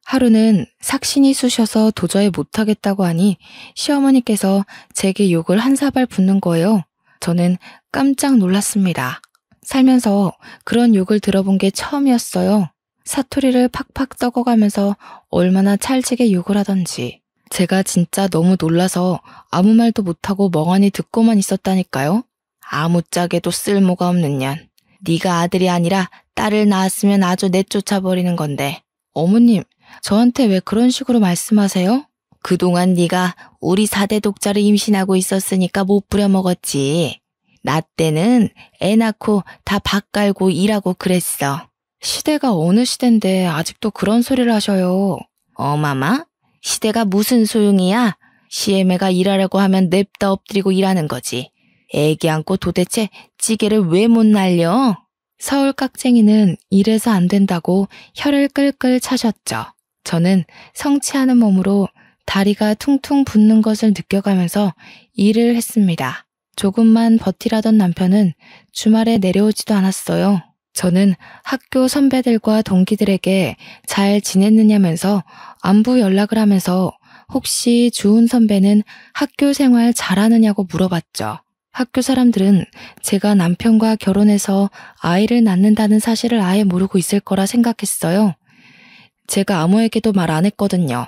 하루는 삭신이 쑤셔서 도저히 못하겠다고 하니 시어머니께서 제게 욕을 한 사발 붓는 거예요. 저는 깜짝 놀랐습니다. 살면서 그런 욕을 들어본 게 처음이었어요. 사투리를 팍팍 썩어가면서 얼마나 찰지게 욕을 하던지. 제가 진짜 너무 놀라서 아무 말도 못하고 멍하니 듣고만 있었다니까요. 아무짝에도 쓸모가 없는 년. 네가 아들이 아니라 딸을 낳았으면 아주 내쫓아버리는 건데. 어머님, 저한테 왜 그런 식으로 말씀하세요? 그동안 네가 우리 4대 독자를 임신하고 있었으니까 못 부려먹었지. 나 때는 애 낳고 다 밥 깔고 일하고 그랬어. 시대가 어느 시대인데 아직도 그런 소리를 하셔요. 어마마? 시대가 무슨 소용이야? 시애매가 일하라고 하면 냅다 엎드리고 일하는 거지. 애기 안고 도대체 찌개를 왜 못 날려? 서울 깍쟁이는 이래서 안 된다고 혀를 끌끌 차셨죠. 저는 성취하는 몸으로 다리가 퉁퉁 붓는 것을 느껴가면서 일을 했습니다. 조금만 버티라던 남편은 주말에 내려오지도 않았어요. 저는 학교 선배들과 동기들에게 잘 지냈느냐면서 안부 연락을 하면서 혹시 주은 선배는 학교 생활 잘하느냐고 물어봤죠. 학교 사람들은 제가 남편과 결혼해서 아이를 낳는다는 사실을 아예 모르고 있을 거라 생각했어요. 제가 아무에게도 말 안 했거든요.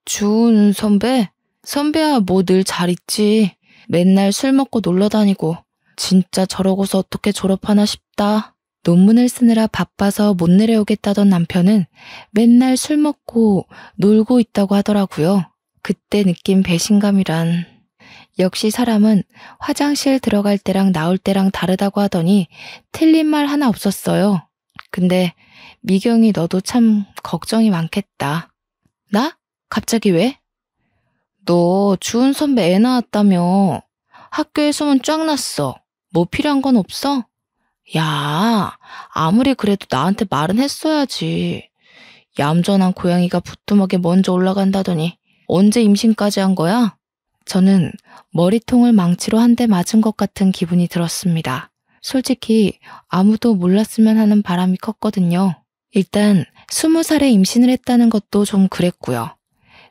주은 선배? 선배야 뭐 늘 잘 있지. 맨날 술 먹고 놀러 다니고. 진짜 저러고서 어떻게 졸업하나 싶다. 논문을 쓰느라 바빠서 못 내려오겠다던 남편은 맨날 술 먹고 놀고 있다고 하더라고요. 그때 느낀 배신감이란. 역시 사람은 화장실 들어갈 때랑 나올 때랑 다르다고 하더니 틀린 말 하나 없었어요. 근데 미경이 너도 참 걱정이 많겠다. 나? 갑자기 왜? 너 주은 선배 애 낳았다며. 학교에 소문 쫙 났어. 뭐 필요한 건 없어? 야, 아무리 그래도 나한테 말은 했어야지. 얌전한 고양이가 부뚜막에 먼저 올라간다더니 언제 임신까지 한 거야? 저는 머리통을 망치로 한 대 맞은 것 같은 기분이 들었습니다. 솔직히 아무도 몰랐으면 하는 바람이 컸거든요. 일단 20살에 임신을 했다는 것도 좀 그랬고요.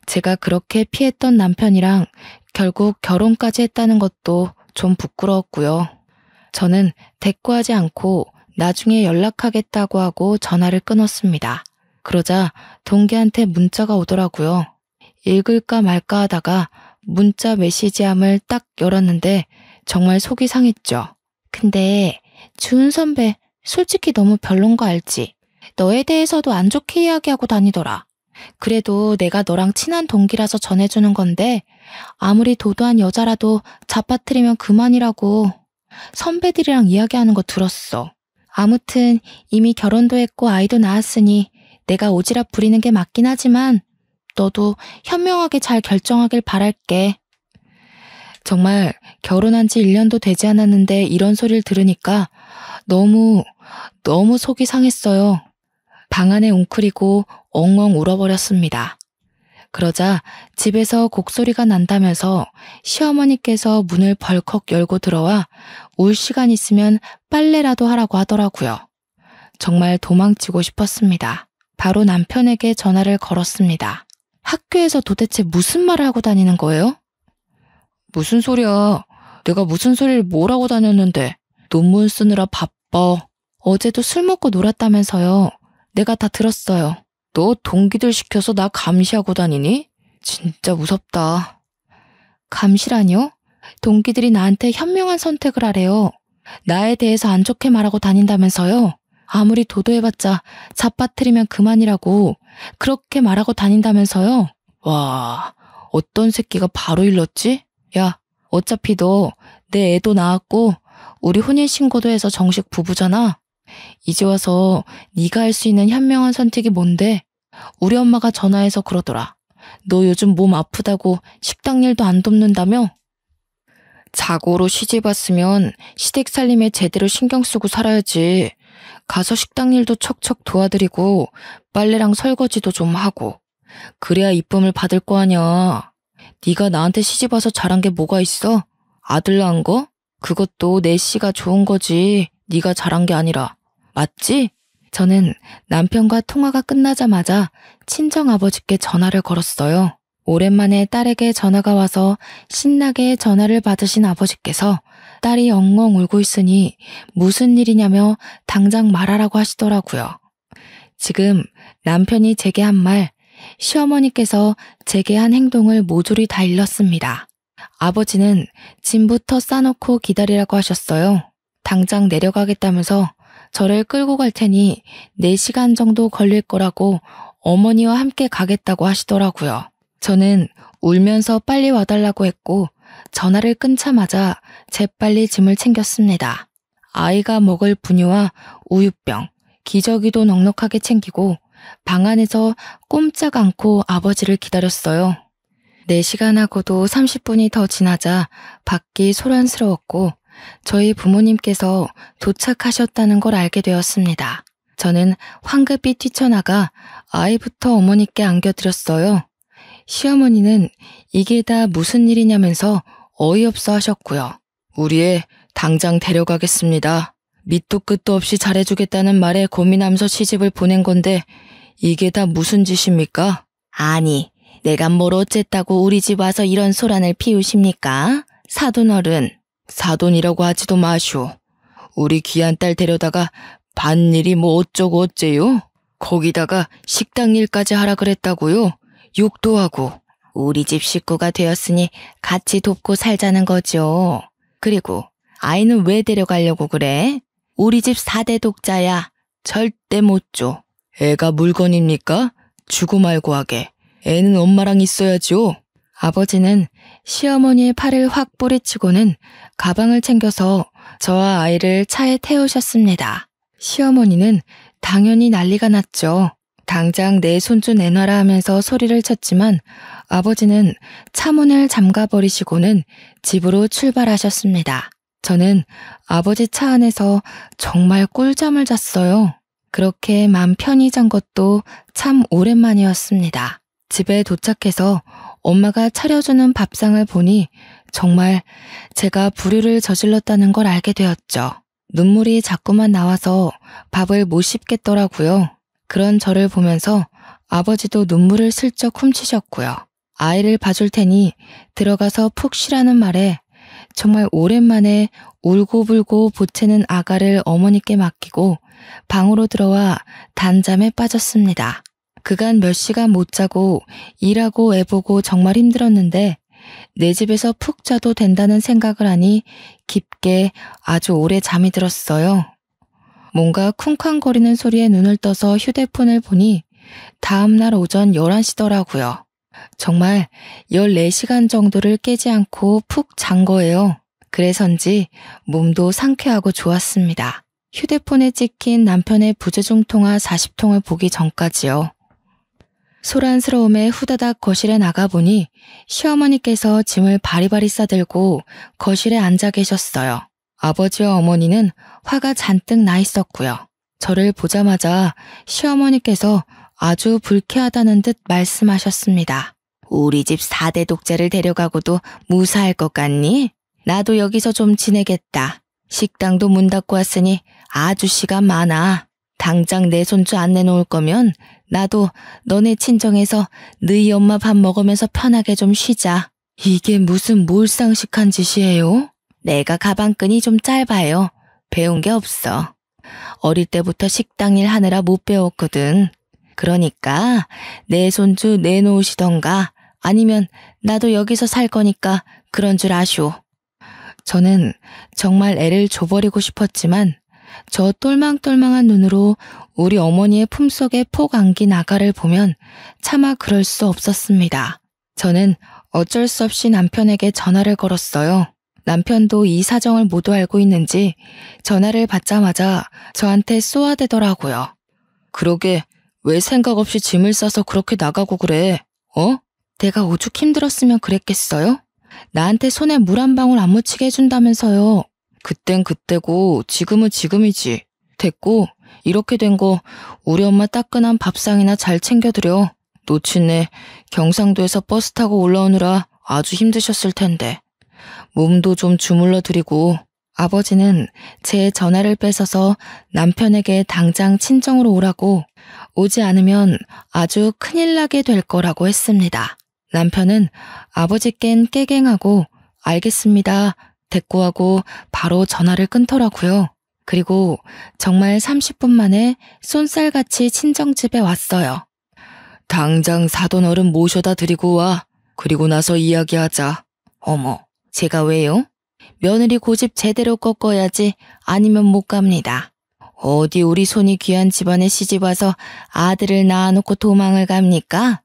제가 그렇게 피했던 남편이랑 결국 결혼까지 했다는 것도 좀 부끄러웠고요. 저는 대꾸하지 않고 나중에 연락하겠다고 하고 전화를 끊었습니다. 그러자 동기한테 문자가 오더라고요. 읽을까 말까 하다가 문자 메시지함을 딱 열었는데 정말 속이 상했죠. 근데 주은 선배 솔직히 너무 별론 거 알지? 너에 대해서도 안 좋게 이야기하고 다니더라. 그래도 내가 너랑 친한 동기라서 전해주는 건데 아무리 도도한 여자라도 잡아뜨리면 그만이라고. 선배들이랑 이야기하는 거 들었어. 아무튼 이미 결혼도 했고 아이도 낳았으니 내가 오지랖 부리는 게 맞긴 하지만 너도 현명하게 잘 결정하길 바랄게. 정말 결혼한 지 1년도 되지 않았는데 이런 소리를 들으니까 너무 속이 상했어요. 방 안에 웅크리고 엉엉 울어버렸습니다. 그러자 집에서 곡소리가 난다면서 시어머니께서 문을 벌컥 열고 들어와 울 시간 있으면 빨래라도 하라고 하더라고요. 정말 도망치고 싶었습니다. 바로 남편에게 전화를 걸었습니다. 학교에서 도대체 무슨 말을 하고 다니는 거예요? 무슨 소리야. 내가 무슨 소리를 뭘 하고 다녔는데. 논문 쓰느라 바빠. 어제도 술 먹고 놀았다면서요. 내가 다 들었어요. 너 동기들 시켜서 나 감시하고 다니니? 진짜 무섭다. 감시라뇨? 동기들이 나한테 현명한 선택을 하래요. 나에 대해서 안 좋게 말하고 다닌다면서요. 아무리 도도해봤자 잡아뜨리면 그만이라고 그렇게 말하고 다닌다면서요. 와, 어떤 새끼가 바로 일렀지? 야, 어차피 너 내 애도 낳았고 우리 혼인신고도 해서 정식 부부잖아. 이제 와서 네가 할 수 있는 현명한 선택이 뭔데? 우리 엄마가 전화해서 그러더라. 너 요즘 몸 아프다고 식당 일도 안 돕는다며? 자고로 시집 왔으면 시댁 살림에 제대로 신경 쓰고 살아야지. 가서 식당 일도 척척 도와드리고 빨래랑 설거지도 좀 하고. 그래야 이쁨을 받을 거 아냐. 네가 나한테 시집 와서 잘한 게 뭐가 있어? 아들 낳은 거? 그것도 내 씨가 좋은 거지. 네가 잘한 게 아니라. 맞지? 저는 남편과 통화가 끝나자마자 친정아버지께 전화를 걸었어요. 오랜만에 딸에게 전화가 와서 신나게 전화를 받으신 아버지께서 딸이 엉엉 울고 있으니 무슨 일이냐며 당장 말하라고 하시더라고요. 지금 남편이 제게 한 말, 시어머니께서 제게 한 행동을 모조리 다 일렀습니다. 아버지는 짐부터 싸놓고 기다리라고 하셨어요. 당장 내려가겠다면서 저를 끌고 갈 테니 4시간 정도 걸릴 거라고 어머니와 함께 가겠다고 하시더라고요. 저는 울면서 빨리 와달라고 했고 전화를 끊자마자 재빨리 짐을 챙겼습니다. 아이가 먹을 분유와 우유병, 기저귀도 넉넉하게 챙기고 방 안에서 꼼짝 않고 아버지를 기다렸어요. 4시간하고도 30분이 더 지나자 밖이 소란스러웠고 저희 부모님께서 도착하셨다는 걸 알게 되었습니다. 저는 황급히 뛰쳐나가 아이부터 어머니께 안겨드렸어요. 시어머니는 이게 다 무슨 일이냐면서 어이없어 하셨고요. 우리 애 당장 데려가겠습니다. 밑도 끝도 없이 잘해주겠다는 말에 고민하면서 시집을 보낸 건데 이게 다 무슨 짓입니까? 아니, 내가 뭘 어쨌다고 우리 집 와서 이런 소란을 피우십니까? 사돈어른. 사돈이라고 하지도 마시오. 우리 귀한 딸 데려다가 밭일이 뭐 어쩌고 어째요? 거기다가 식당 일까지 하라 그랬다고요? 욕도 하고. 우리 집 식구가 되었으니 같이 돕고 살자는 거죠. 그리고 아이는 왜 데려가려고 그래? 우리 집 4대 독자야. 절대 못 줘. 애가 물건입니까? 주고 말고 하게. 애는 엄마랑 있어야죠. 아버지는 시어머니의 팔을 확 뿌리치고는 가방을 챙겨서 저와 아이를 차에 태우셨습니다. 시어머니는 당연히 난리가 났죠. 당장 내 손주 내놔라 하면서 소리를 쳤지만 아버지는 차 문을 잠가버리시고는 집으로 출발하셨습니다. 저는 아버지 차 안에서 정말 꿀잠을 잤어요. 그렇게 맘 편히 잔 것도 참 오랜만이었습니다. 집에 도착해서 엄마가 차려주는 밥상을 보니 정말 제가 불효를 저질렀다는 걸 알게 되었죠. 눈물이 자꾸만 나와서 밥을 못 씹겠더라고요. 그런 저를 보면서 아버지도 눈물을 슬쩍 훔치셨고요. 아이를 봐줄 테니 들어가서 푹 쉬라는 말에 정말 오랜만에 울고불고 보채는 아가를 어머니께 맡기고 방으로 들어와 단잠에 빠졌습니다. 그간 몇 시간 못 자고 일하고 애보고 정말 힘들었는데 내 집에서 푹 자도 된다는 생각을 하니 깊게 아주 오래 잠이 들었어요. 뭔가 쿵쾅거리는 소리에 눈을 떠서 휴대폰을 보니 다음날 오전 11시더라고요. 정말 14시간 정도를 깨지 않고 푹 잔 거예요. 그래서인지 몸도 상쾌하고 좋았습니다. 휴대폰에 찍힌 남편의 부재중 통화 40통을 보기 전까지요. 소란스러움에 후다닥 거실에 나가보니 시어머니께서 짐을 바리바리 싸들고 거실에 앉아 계셨어요. 아버지와 어머니는 화가 잔뜩 나 있었고요. 저를 보자마자 시어머니께서 아주 불쾌하다는 듯 말씀하셨습니다. 우리 집 4대 독자를 데려가고도 무사할 것 같니? 나도 여기서 좀 지내겠다. 식당도 문 닫고 왔으니 아주 시간 많아. 당장 내 손주 안 내놓을 거면 나도 너네 친정에서 너희 엄마 밥 먹으면서 편하게 좀 쉬자. 이게 무슨 몰상식한 짓이에요? 내가 가방끈이 좀 짧아요. 배운 게 없어. 어릴 때부터 식당 일 하느라 못 배웠거든. 그러니까 내 손주 내놓으시던가 아니면 나도 여기서 살 거니까 그런 줄 아쇼. 저는 정말 애를 줘버리고 싶었지만 저 똘망똘망한 눈으로 우리 어머니의 품속에 폭 안긴 아가를 보면 차마 그럴 수 없었습니다. 저는 어쩔 수 없이 남편에게 전화를 걸었어요. 남편도 이 사정을 모두 알고 있는지 전화를 받자마자 저한테 쏘아대더라고요. 그러게 왜 생각 없이 짐을 싸서 그렇게 나가고 그래? 내가 오죽 힘들었으면 그랬겠어요? 나한테 손에 물 한 방울 안 묻히게 해준다면서요. 그땐 그때고 지금은 지금이지. 됐고 이렇게 된 거 우리 엄마 따끈한 밥상이나 잘 챙겨드려. 놓친네 경상도에서 버스 타고 올라오느라 아주 힘드셨을 텐데. 몸도 좀 주물러 드리고. 아버지는 제 전화를 뺏어서 남편에게 당장 친정으로 오라고, 오지 않으면 아주 큰일 나게 될 거라고 했습니다. 남편은 아버지껜 깨갱하고 알겠습니다 대꾸하고 바로 전화를 끊더라고요. 그리고 정말 30분 만에 쏜살같이 친정집에 왔어요. 당장 사돈 어른 모셔다 드리고 와. 그리고 나서 이야기하자. 어머, 제가 왜요? 며느리 고집 제대로 꺾어야지 아니면 못 갑니다. 어디 우리 손이 귀한 집안에 시집와서 아들을 낳아놓고 도망을 갑니까?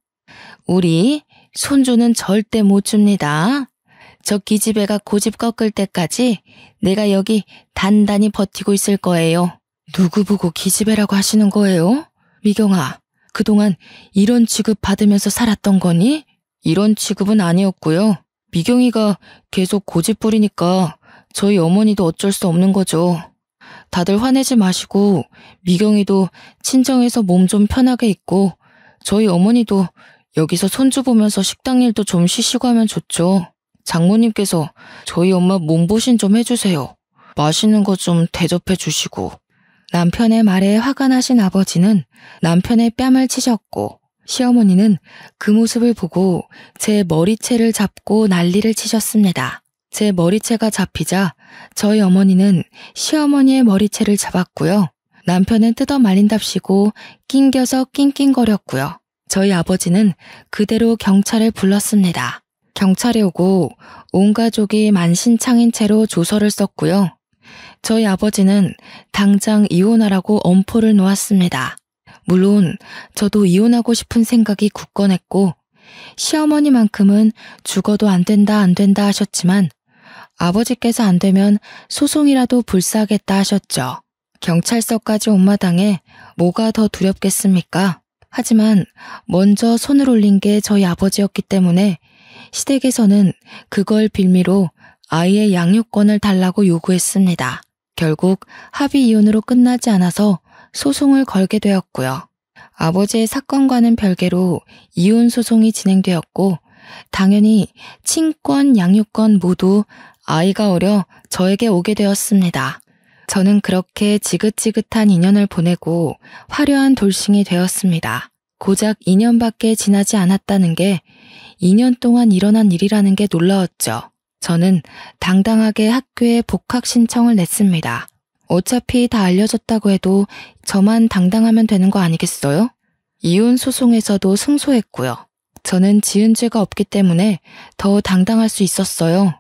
우리 손주는 절대 못 줍니다. 저 기집애가 고집 꺾을 때까지 내가 여기 단단히 버티고 있을 거예요. 누구 보고 기집애라고 하시는 거예요? 미경아, 그동안 이런 취급 받으면서 살았던 거니? 이런 취급은 아니었고요. 미경이가 계속 고집 부리니까 저희 어머니도 어쩔 수 없는 거죠. 다들 화내지 마시고 미경이도 친정에서 몸 좀 편하게 있고 저희 어머니도 여기서 손주 보면서 식당 일도 좀 쉬시고 하면 좋죠. 장모님께서 저희 엄마 몸보신 좀 해주세요. 맛있는 거 좀 대접해 주시고. 남편의 말에 화가 나신 아버지는 남편의 뺨을 치셨고 시어머니는 그 모습을 보고 제 머리채를 잡고 난리를 치셨습니다. 제 머리채가 잡히자 저희 어머니는 시어머니의 머리채를 잡았고요. 남편은 뜯어 말린답시고 낑겨서 낑낑거렸고요. 저희 아버지는 그대로 경찰을 불렀습니다. 경찰이 오고 온 가족이 만신창인 채로 조서를 썼고요. 저희 아버지는 당장 이혼하라고 엄포를 놓았습니다. 물론 저도 이혼하고 싶은 생각이 굳건했고 시어머니만큼은 죽어도 안 된다 하셨지만 아버지께서 안 되면 소송이라도 불사하겠다 하셨죠. 경찰서까지 온 마당에 뭐가 더 두렵겠습니까? 하지만 먼저 손을 올린 게 저희 아버지였기 때문에 시댁에서는 그걸 빌미로 아이의 양육권을 달라고 요구했습니다. 결국 합의 이혼으로 끝나지 않아서 소송을 걸게 되었고요. 아버지의 사건과는 별개로 이혼 소송이 진행되었고 당연히 친권, 양육권 모두 아이가 어려 저에게 오게 되었습니다. 저는 그렇게 지긋지긋한 2년을 보내고 화려한 돌싱이 되었습니다. 고작 2년밖에 지나지 않았다는 게 2년 동안 일어난 일이라는 게 놀라웠죠. 저는 당당하게 학교에 복학 신청을 냈습니다. 어차피 다 알려졌다고 해도 저만 당당하면 되는 거 아니겠어요? 이혼 소송에서도 승소했고요. 저는 지은 죄가 없기 때문에 더 당당할 수 있었어요.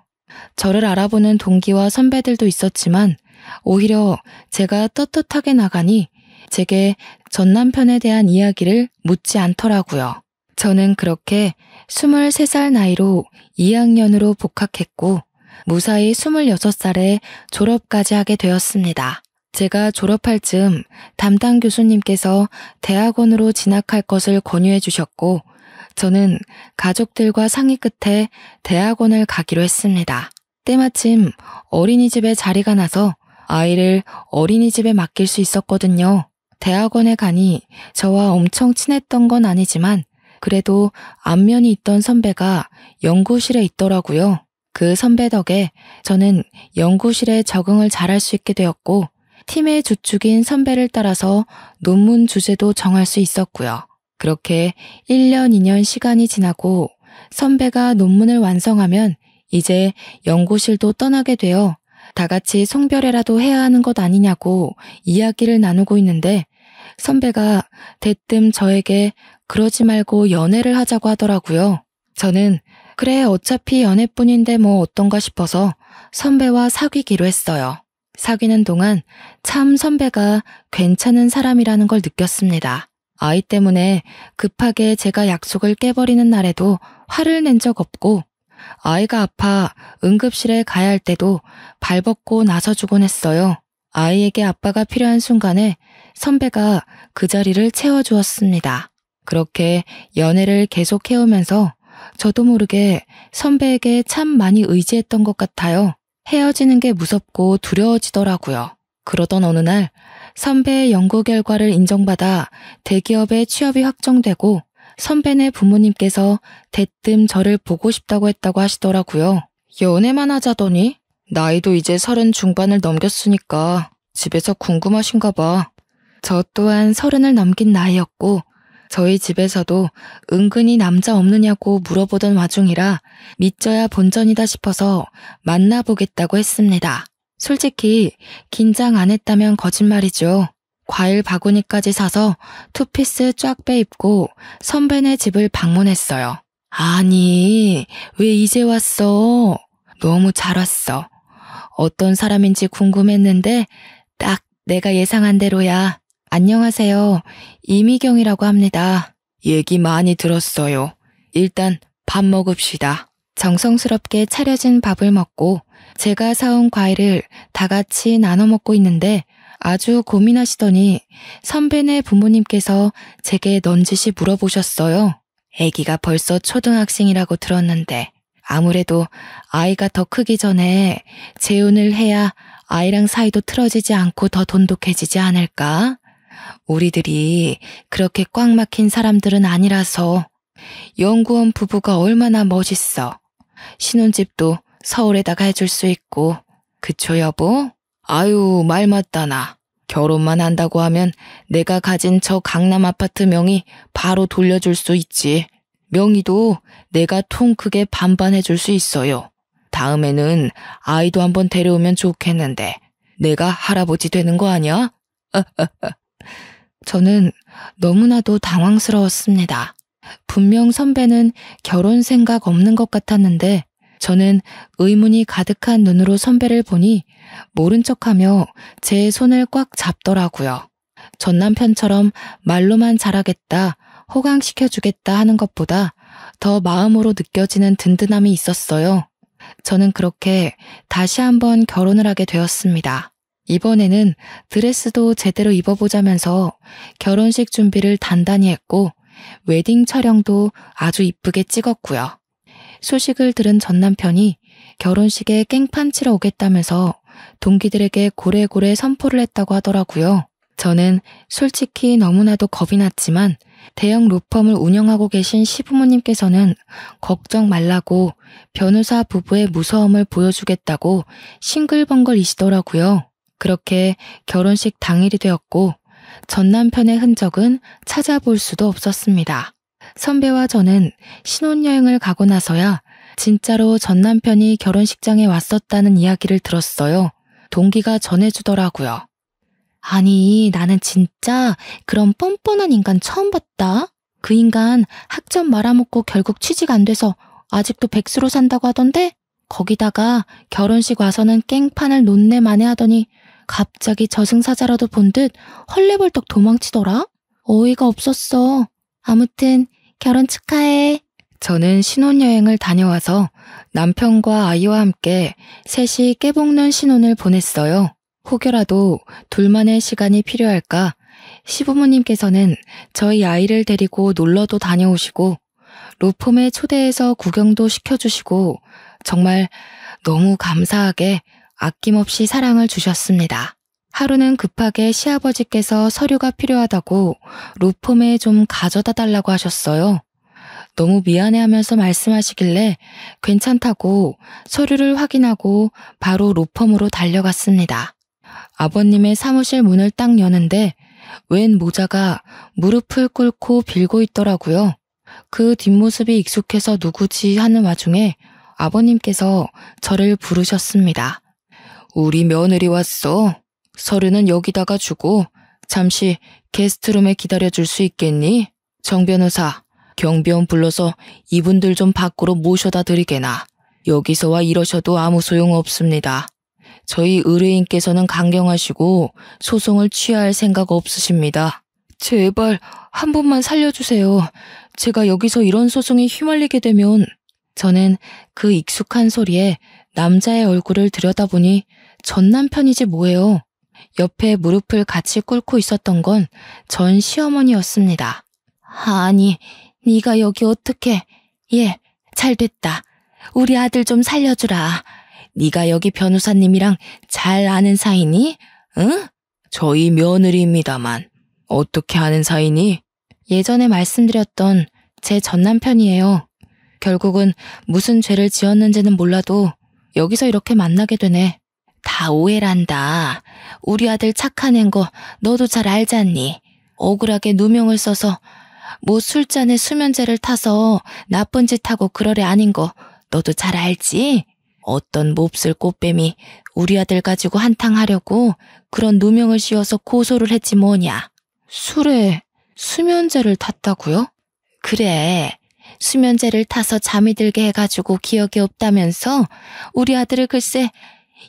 저를 알아보는 동기와 선배들도 있었지만 오히려 제가 떳떳하게 나가니 제게 전 남편에 대한 이야기를 묻지 않더라고요. 저는 그렇게 23살 나이로 2학년으로 복학했고 무사히 26살에 졸업까지 하게 되었습니다. 제가 졸업할 즈음 담당 교수님께서 대학원으로 진학할 것을 권유해 주셨고 저는 가족들과 상의 끝에 대학원을 가기로 했습니다. 때마침 어린이집에 자리가 나서 아이를 어린이집에 맡길 수 있었거든요. 대학원에 가니 저와 엄청 친했던 건 아니지만 그래도 안면이 있던 선배가 연구실에 있더라고요. 그 선배 덕에 저는 연구실에 적응을 잘할 수 있게 되었고 팀의 주축인 선배를 따라서 논문 주제도 정할 수 있었고요. 그렇게 1년, 2년 시간이 지나고 선배가 논문을 완성하면 이제 연구실도 떠나게 되어 다 같이 송별회라도 해야 하는 것 아니냐고 이야기를 나누고 있는데 선배가 대뜸 저에게 그러지 말고 연애를 하자고 하더라고요. 저는 그래 어차피 연애뿐인데 뭐 어떤가 싶어서 선배와 사귀기로 했어요. 사귀는 동안 참 선배가 괜찮은 사람이라는 걸 느꼈습니다. 아이 때문에 급하게 제가 약속을 깨버리는 날에도 화를 낸 적 없고 아이가 아파 응급실에 가야 할 때도 발벗고 나서주곤 했어요. 아이에게 아빠가 필요한 순간에 선배가 그 자리를 채워주었습니다. 그렇게 연애를 계속 해오면서 저도 모르게 선배에게 참 많이 의지했던 것 같아요. 헤어지는 게 무섭고 두려워지더라고요. 그러던 어느 날 선배의 연구 결과를 인정받아 대기업에 취업이 확정되고 선배네 부모님께서 대뜸 저를 보고 싶다고 했다고 하시더라고요. 연애만 하자더니 나이도 이제 30 중반을 넘겼으니까 집에서 궁금하신가 봐. 저 또한 30을 넘긴 나이였고 저희 집에서도 은근히 남자 없느냐고 물어보던 와중이라 믿져야 본전이다 싶어서 만나보겠다고 했습니다. 솔직히 긴장 안 했다면 거짓말이죠. 과일 바구니까지 사서 투피스 쫙 빼입고 선배네 집을 방문했어요. 아니, 왜 이제 왔어? 너무 잘 왔어. 어떤 사람인지 궁금했는데 딱 내가 예상한 대로야. 안녕하세요. 이미경이라고 합니다. 얘기 많이 들었어요. 일단 밥 먹읍시다. 정성스럽게 차려진 밥을 먹고 제가 사온 과일을 다 같이 나눠 먹고 있는데 아주 고민하시더니 선배네 부모님께서 제게 넌지시 물어보셨어요. 아기가 벌써 초등학생이라고 들었는데 아무래도 아이가 더 크기 전에 재혼을 해야 아이랑 사이도 틀어지지 않고 더 돈독해지지 않을까? 우리들이 그렇게 꽉 막힌 사람들은 아니라서. 연구원 부부가 얼마나 멋있어. 신혼집도 서울에다가 해줄 수 있고. 그쵸 여보? 아유 말 맞다나. 결혼만 한다고 하면 내가 가진 저 강남 아파트 명의 바로 돌려줄 수 있지. 명의도 내가 통 크게 반반 해줄 수 있어요. 다음에는 아이도 한번 데려오면 좋겠는데 내가 할아버지 되는 거 아니야? 저는 너무나도 당황스러웠습니다. 분명 선배는 결혼 생각 없는 것 같았는데 저는 의문이 가득한 눈으로 선배를 보니 모른 척하며 제 손을 꽉 잡더라고요. 전 남편처럼 말로만 잘하겠다, 호강시켜주겠다 하는 것보다 더 마음으로 느껴지는 든든함이 있었어요. 저는 그렇게 다시 한번 결혼을 하게 되었습니다. 이번에는 드레스도 제대로 입어보자면서 결혼식 준비를 단단히 했고 웨딩 촬영도 아주 이쁘게 찍었고요. 소식을 들은 전 남편이 결혼식에 깽판 치러 오겠다면서 동기들에게 고래고래 선포를 했다고 하더라고요. 저는 솔직히 너무나도 겁이 났지만 대형 로펌을 운영하고 계신 시부모님께서는 걱정 말라고 변호사 부부의 무서움을 보여주겠다고 싱글벙글이시더라고요. 그렇게 결혼식 당일이 되었고 전 남편의 흔적은 찾아볼 수도 없었습니다. 선배와 저는 신혼여행을 가고 나서야 진짜로 전 남편이 결혼식장에 왔었다는 이야기를 들었어요. 동기가 전해주더라고요. 아니, 나는 진짜 그런 뻔뻔한 인간 처음 봤다. 그 인간 학점 말아먹고 결국 취직 안 돼서 아직도 백수로 산다고 하던데 거기다가 결혼식 와서는 깽판을 논내 만에 하더니 갑자기 저승사자라도 본 듯 헐레벌떡 도망치더라. 어이가 없었어. 아무튼 결혼 축하해. 저는 신혼여행을 다녀와서 남편과 아이와 함께 셋이 깨볶는 신혼을 보냈어요. 혹여라도 둘만의 시간이 필요할까 시부모님께서는 저희 아이를 데리고 놀러도 다녀오시고 로펌에 초대해서 구경도 시켜주시고 정말 너무 감사하게 아낌없이 사랑을 주셨습니다. 하루는 급하게 시아버지께서 서류가 필요하다고 로펌에 좀 가져다 달라고 하셨어요. 너무 미안해하면서 말씀하시길래 괜찮다고 서류를 확인하고 바로 로펌으로 달려갔습니다. 아버님의 사무실 문을 딱 여는데 웬 모자가 무릎을 꿇고 빌고 있더라고요. 그 뒷모습이 익숙해서 누구지 하는 와중에 아버님께서 저를 부르셨습니다. 우리 며느리 왔어. 서류는 여기다가 주고 잠시 게스트룸에 기다려줄 수 있겠니? 정 변호사, 경비원 불러서 이분들 좀 밖으로 모셔다 드리게나. 여기서 와 이러셔도 아무 소용 없습니다. 저희 의뢰인께서는 강경하시고 소송을 취하할 생각 없으십니다. 제발 한 번만 살려주세요. 제가 여기서 이런 소송에 휘말리게 되면. 저는 그 익숙한 소리에 남자의 얼굴을 들여다보니 전 남편이지 뭐예요. 옆에 무릎을 같이 꿇고 있었던 건 전 시어머니였습니다. 아니, 네가 여기 어떻게... 예, 잘됐다. 우리 아들 좀 살려주라. 네가 여기 변호사님이랑 잘 아는 사이니? 응? 저희 며느리입니다만. 어떻게 아는 사이니? 예전에 말씀드렸던 제 전남편이에요. 결국은 무슨 죄를 지었는지는 몰라도 여기서 이렇게 만나게 되네. 다 오해란다. 우리 아들 착한 앤 거 너도 잘 알잖니. 억울하게 누명을 써서 뭐 술잔에 수면제를 타서 나쁜 짓 하고 그러래 아닌 거 너도 잘 알지? 어떤 몹쓸 꽃뱀이 우리 아들 가지고 한탕 하려고 그런 누명을 씌워서 고소를 했지 뭐냐. 술에 수면제를 탔다고요? 그래. 수면제를 타서 잠이 들게 해가지고 기억이 없다면서 우리 아들을 글쎄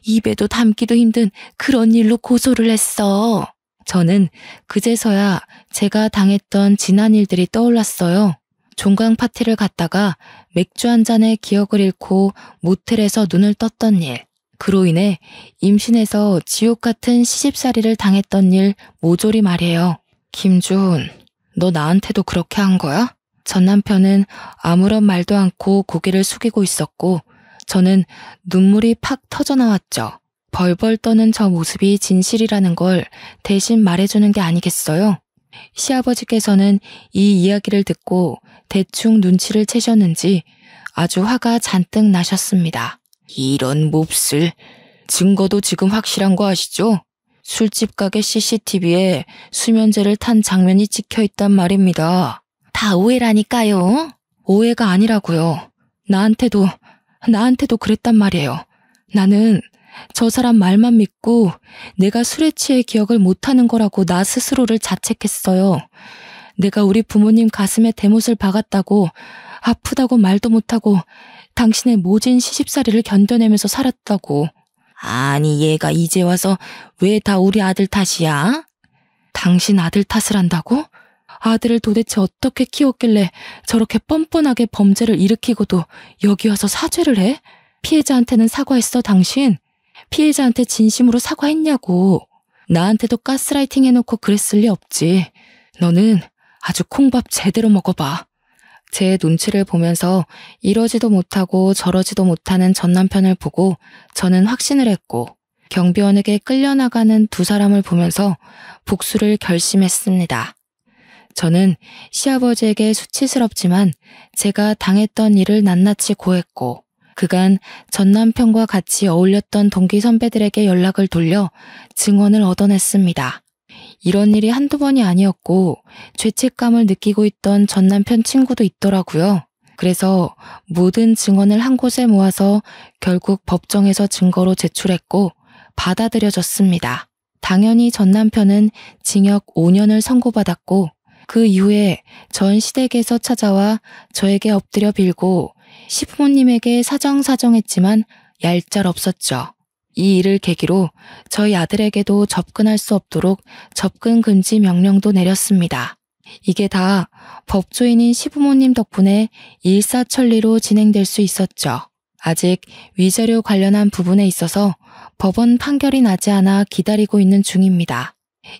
입에도 담기도 힘든 그런 일로 고소를 했어. 저는 그제서야 제가 당했던 지난 일들이 떠올랐어요. 종강 파티를 갔다가 맥주 한 잔에 기억을 잃고 모텔에서 눈을 떴던 일, 그로 인해 임신해서 지옥 같은 시집살이를 당했던 일 모조리 말이에요. 김준, 너 나한테도 그렇게 한 거야? 전 남편은 아무런 말도 않고 고개를 숙이고 있었고 저는 눈물이 팍 터져나왔죠. 벌벌 떠는 저 모습이 진실이라는 걸 대신 말해주는 게 아니겠어요? 시아버지께서는 이 이야기를 듣고 대충 눈치를 채셨는지 아주 화가 잔뜩 나셨습니다. 이런 몹쓸, 증거도 지금 확실한 거 아시죠? 술집 가게 CCTV에 수면제를 탄 장면이 찍혀있단 말입니다. 다 오해라니까요. 오해가 아니라고요. 나한테도 그랬단 말이에요. 나는 저 사람 말만 믿고 내가 술에 취해 기억을 못하는 거라고 나 스스로를 자책했어요. 내가 우리 부모님 가슴에 대못을 박았다고 아프다고 말도 못하고 당신의 모진 시집살이를 견뎌내면서 살았다고. 아니 얘가 이제 와서 왜 다 우리 아들 탓이야? 당신 아들 탓을 한다고? 아들을 도대체 어떻게 키웠길래 저렇게 뻔뻔하게 범죄를 일으키고도 여기 와서 사죄를 해? 피해자한테는 사과했어 당신? 피해자한테 진심으로 사과했냐고. 나한테도 가스라이팅 해놓고 그랬을 리 없지. 너는 아주 콩밥 제대로 먹어봐. 제 눈치를 보면서 이러지도 못하고 저러지도 못하는 전 남편을 보고 저는 확신을 했고 경비원에게 끌려나가는 두 사람을 보면서 복수를 결심했습니다. 저는 시아버지에게 수치스럽지만 제가 당했던 일을 낱낱이 고했고 그간 전 남편과 같이 어울렸던 동기 선배들에게 연락을 돌려 증언을 얻어냈습니다. 이런 일이 한두 번이 아니었고 죄책감을 느끼고 있던 전 남편 친구도 있더라고요. 그래서 모든 증언을 한 곳에 모아서 결국 법정에서 증거로 제출했고 받아들여졌습니다. 당연히 전 남편은 징역 5년을 선고받았고 그 이후에 전 시댁에서 찾아와 저에게 엎드려 빌고 시부모님에게 사정사정했지만 얄짤없었죠. 이 일을 계기로 저희 아들에게도 접근할 수 없도록 접근 금지 명령도 내렸습니다. 이게 다 법조인인 시부모님 덕분에 일사천리로 진행될 수 있었죠. 아직 위자료 관련한 부분에 있어서 법원 판결이 나지 않아 기다리고 있는 중입니다.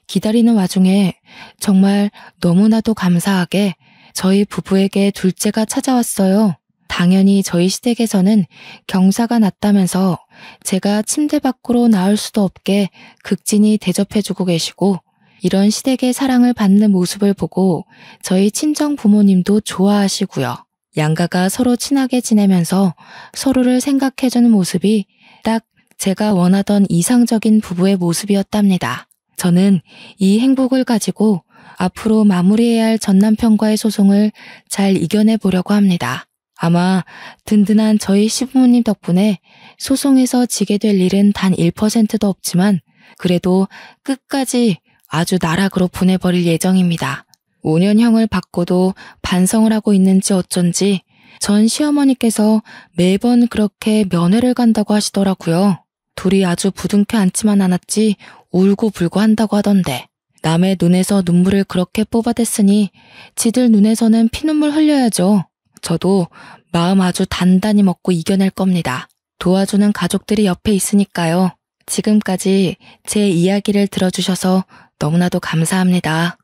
기다리는 와중에 정말 너무나도 감사하게 저희 부부에게 둘째가 찾아왔어요. 당연히 저희 시댁에서는 경사가 났다면서 제가 침대 밖으로 나올 수도 없게 극진히 대접해주고 계시고 이런 시댁의 사랑을 받는 모습을 보고 저희 친정 부모님도 좋아하시고요. 양가가 서로 친하게 지내면서 서로를 생각해주는 모습이 딱 제가 원하던 이상적인 부부의 모습이었답니다. 저는 이 행복을 가지고 앞으로 마무리해야 할 전 남편과의 소송을 잘 이겨내 보려고 합니다. 아마 든든한 저희 시부모님 덕분에 소송에서 지게 될 일은 단 1%도 없지만 그래도 끝까지 아주 나락으로 보내버릴 예정입니다. 5년형을 받고도 반성을 하고 있는지 어쩐지 전 시어머니께서 매번 그렇게 면회를 간다고 하시더라고요. 둘이 아주 부둥켜 앉지만 않았지 울고불고 한다고 하던데 남의 눈에서 눈물을 그렇게 뽑아댔으니 지들 눈에서는 피눈물 흘려야죠. 저도 마음 아주 단단히 먹고 이겨낼 겁니다. 도와주는 가족들이 옆에 있으니까요. 지금까지 제 이야기를 들어주셔서 너무나도 감사합니다.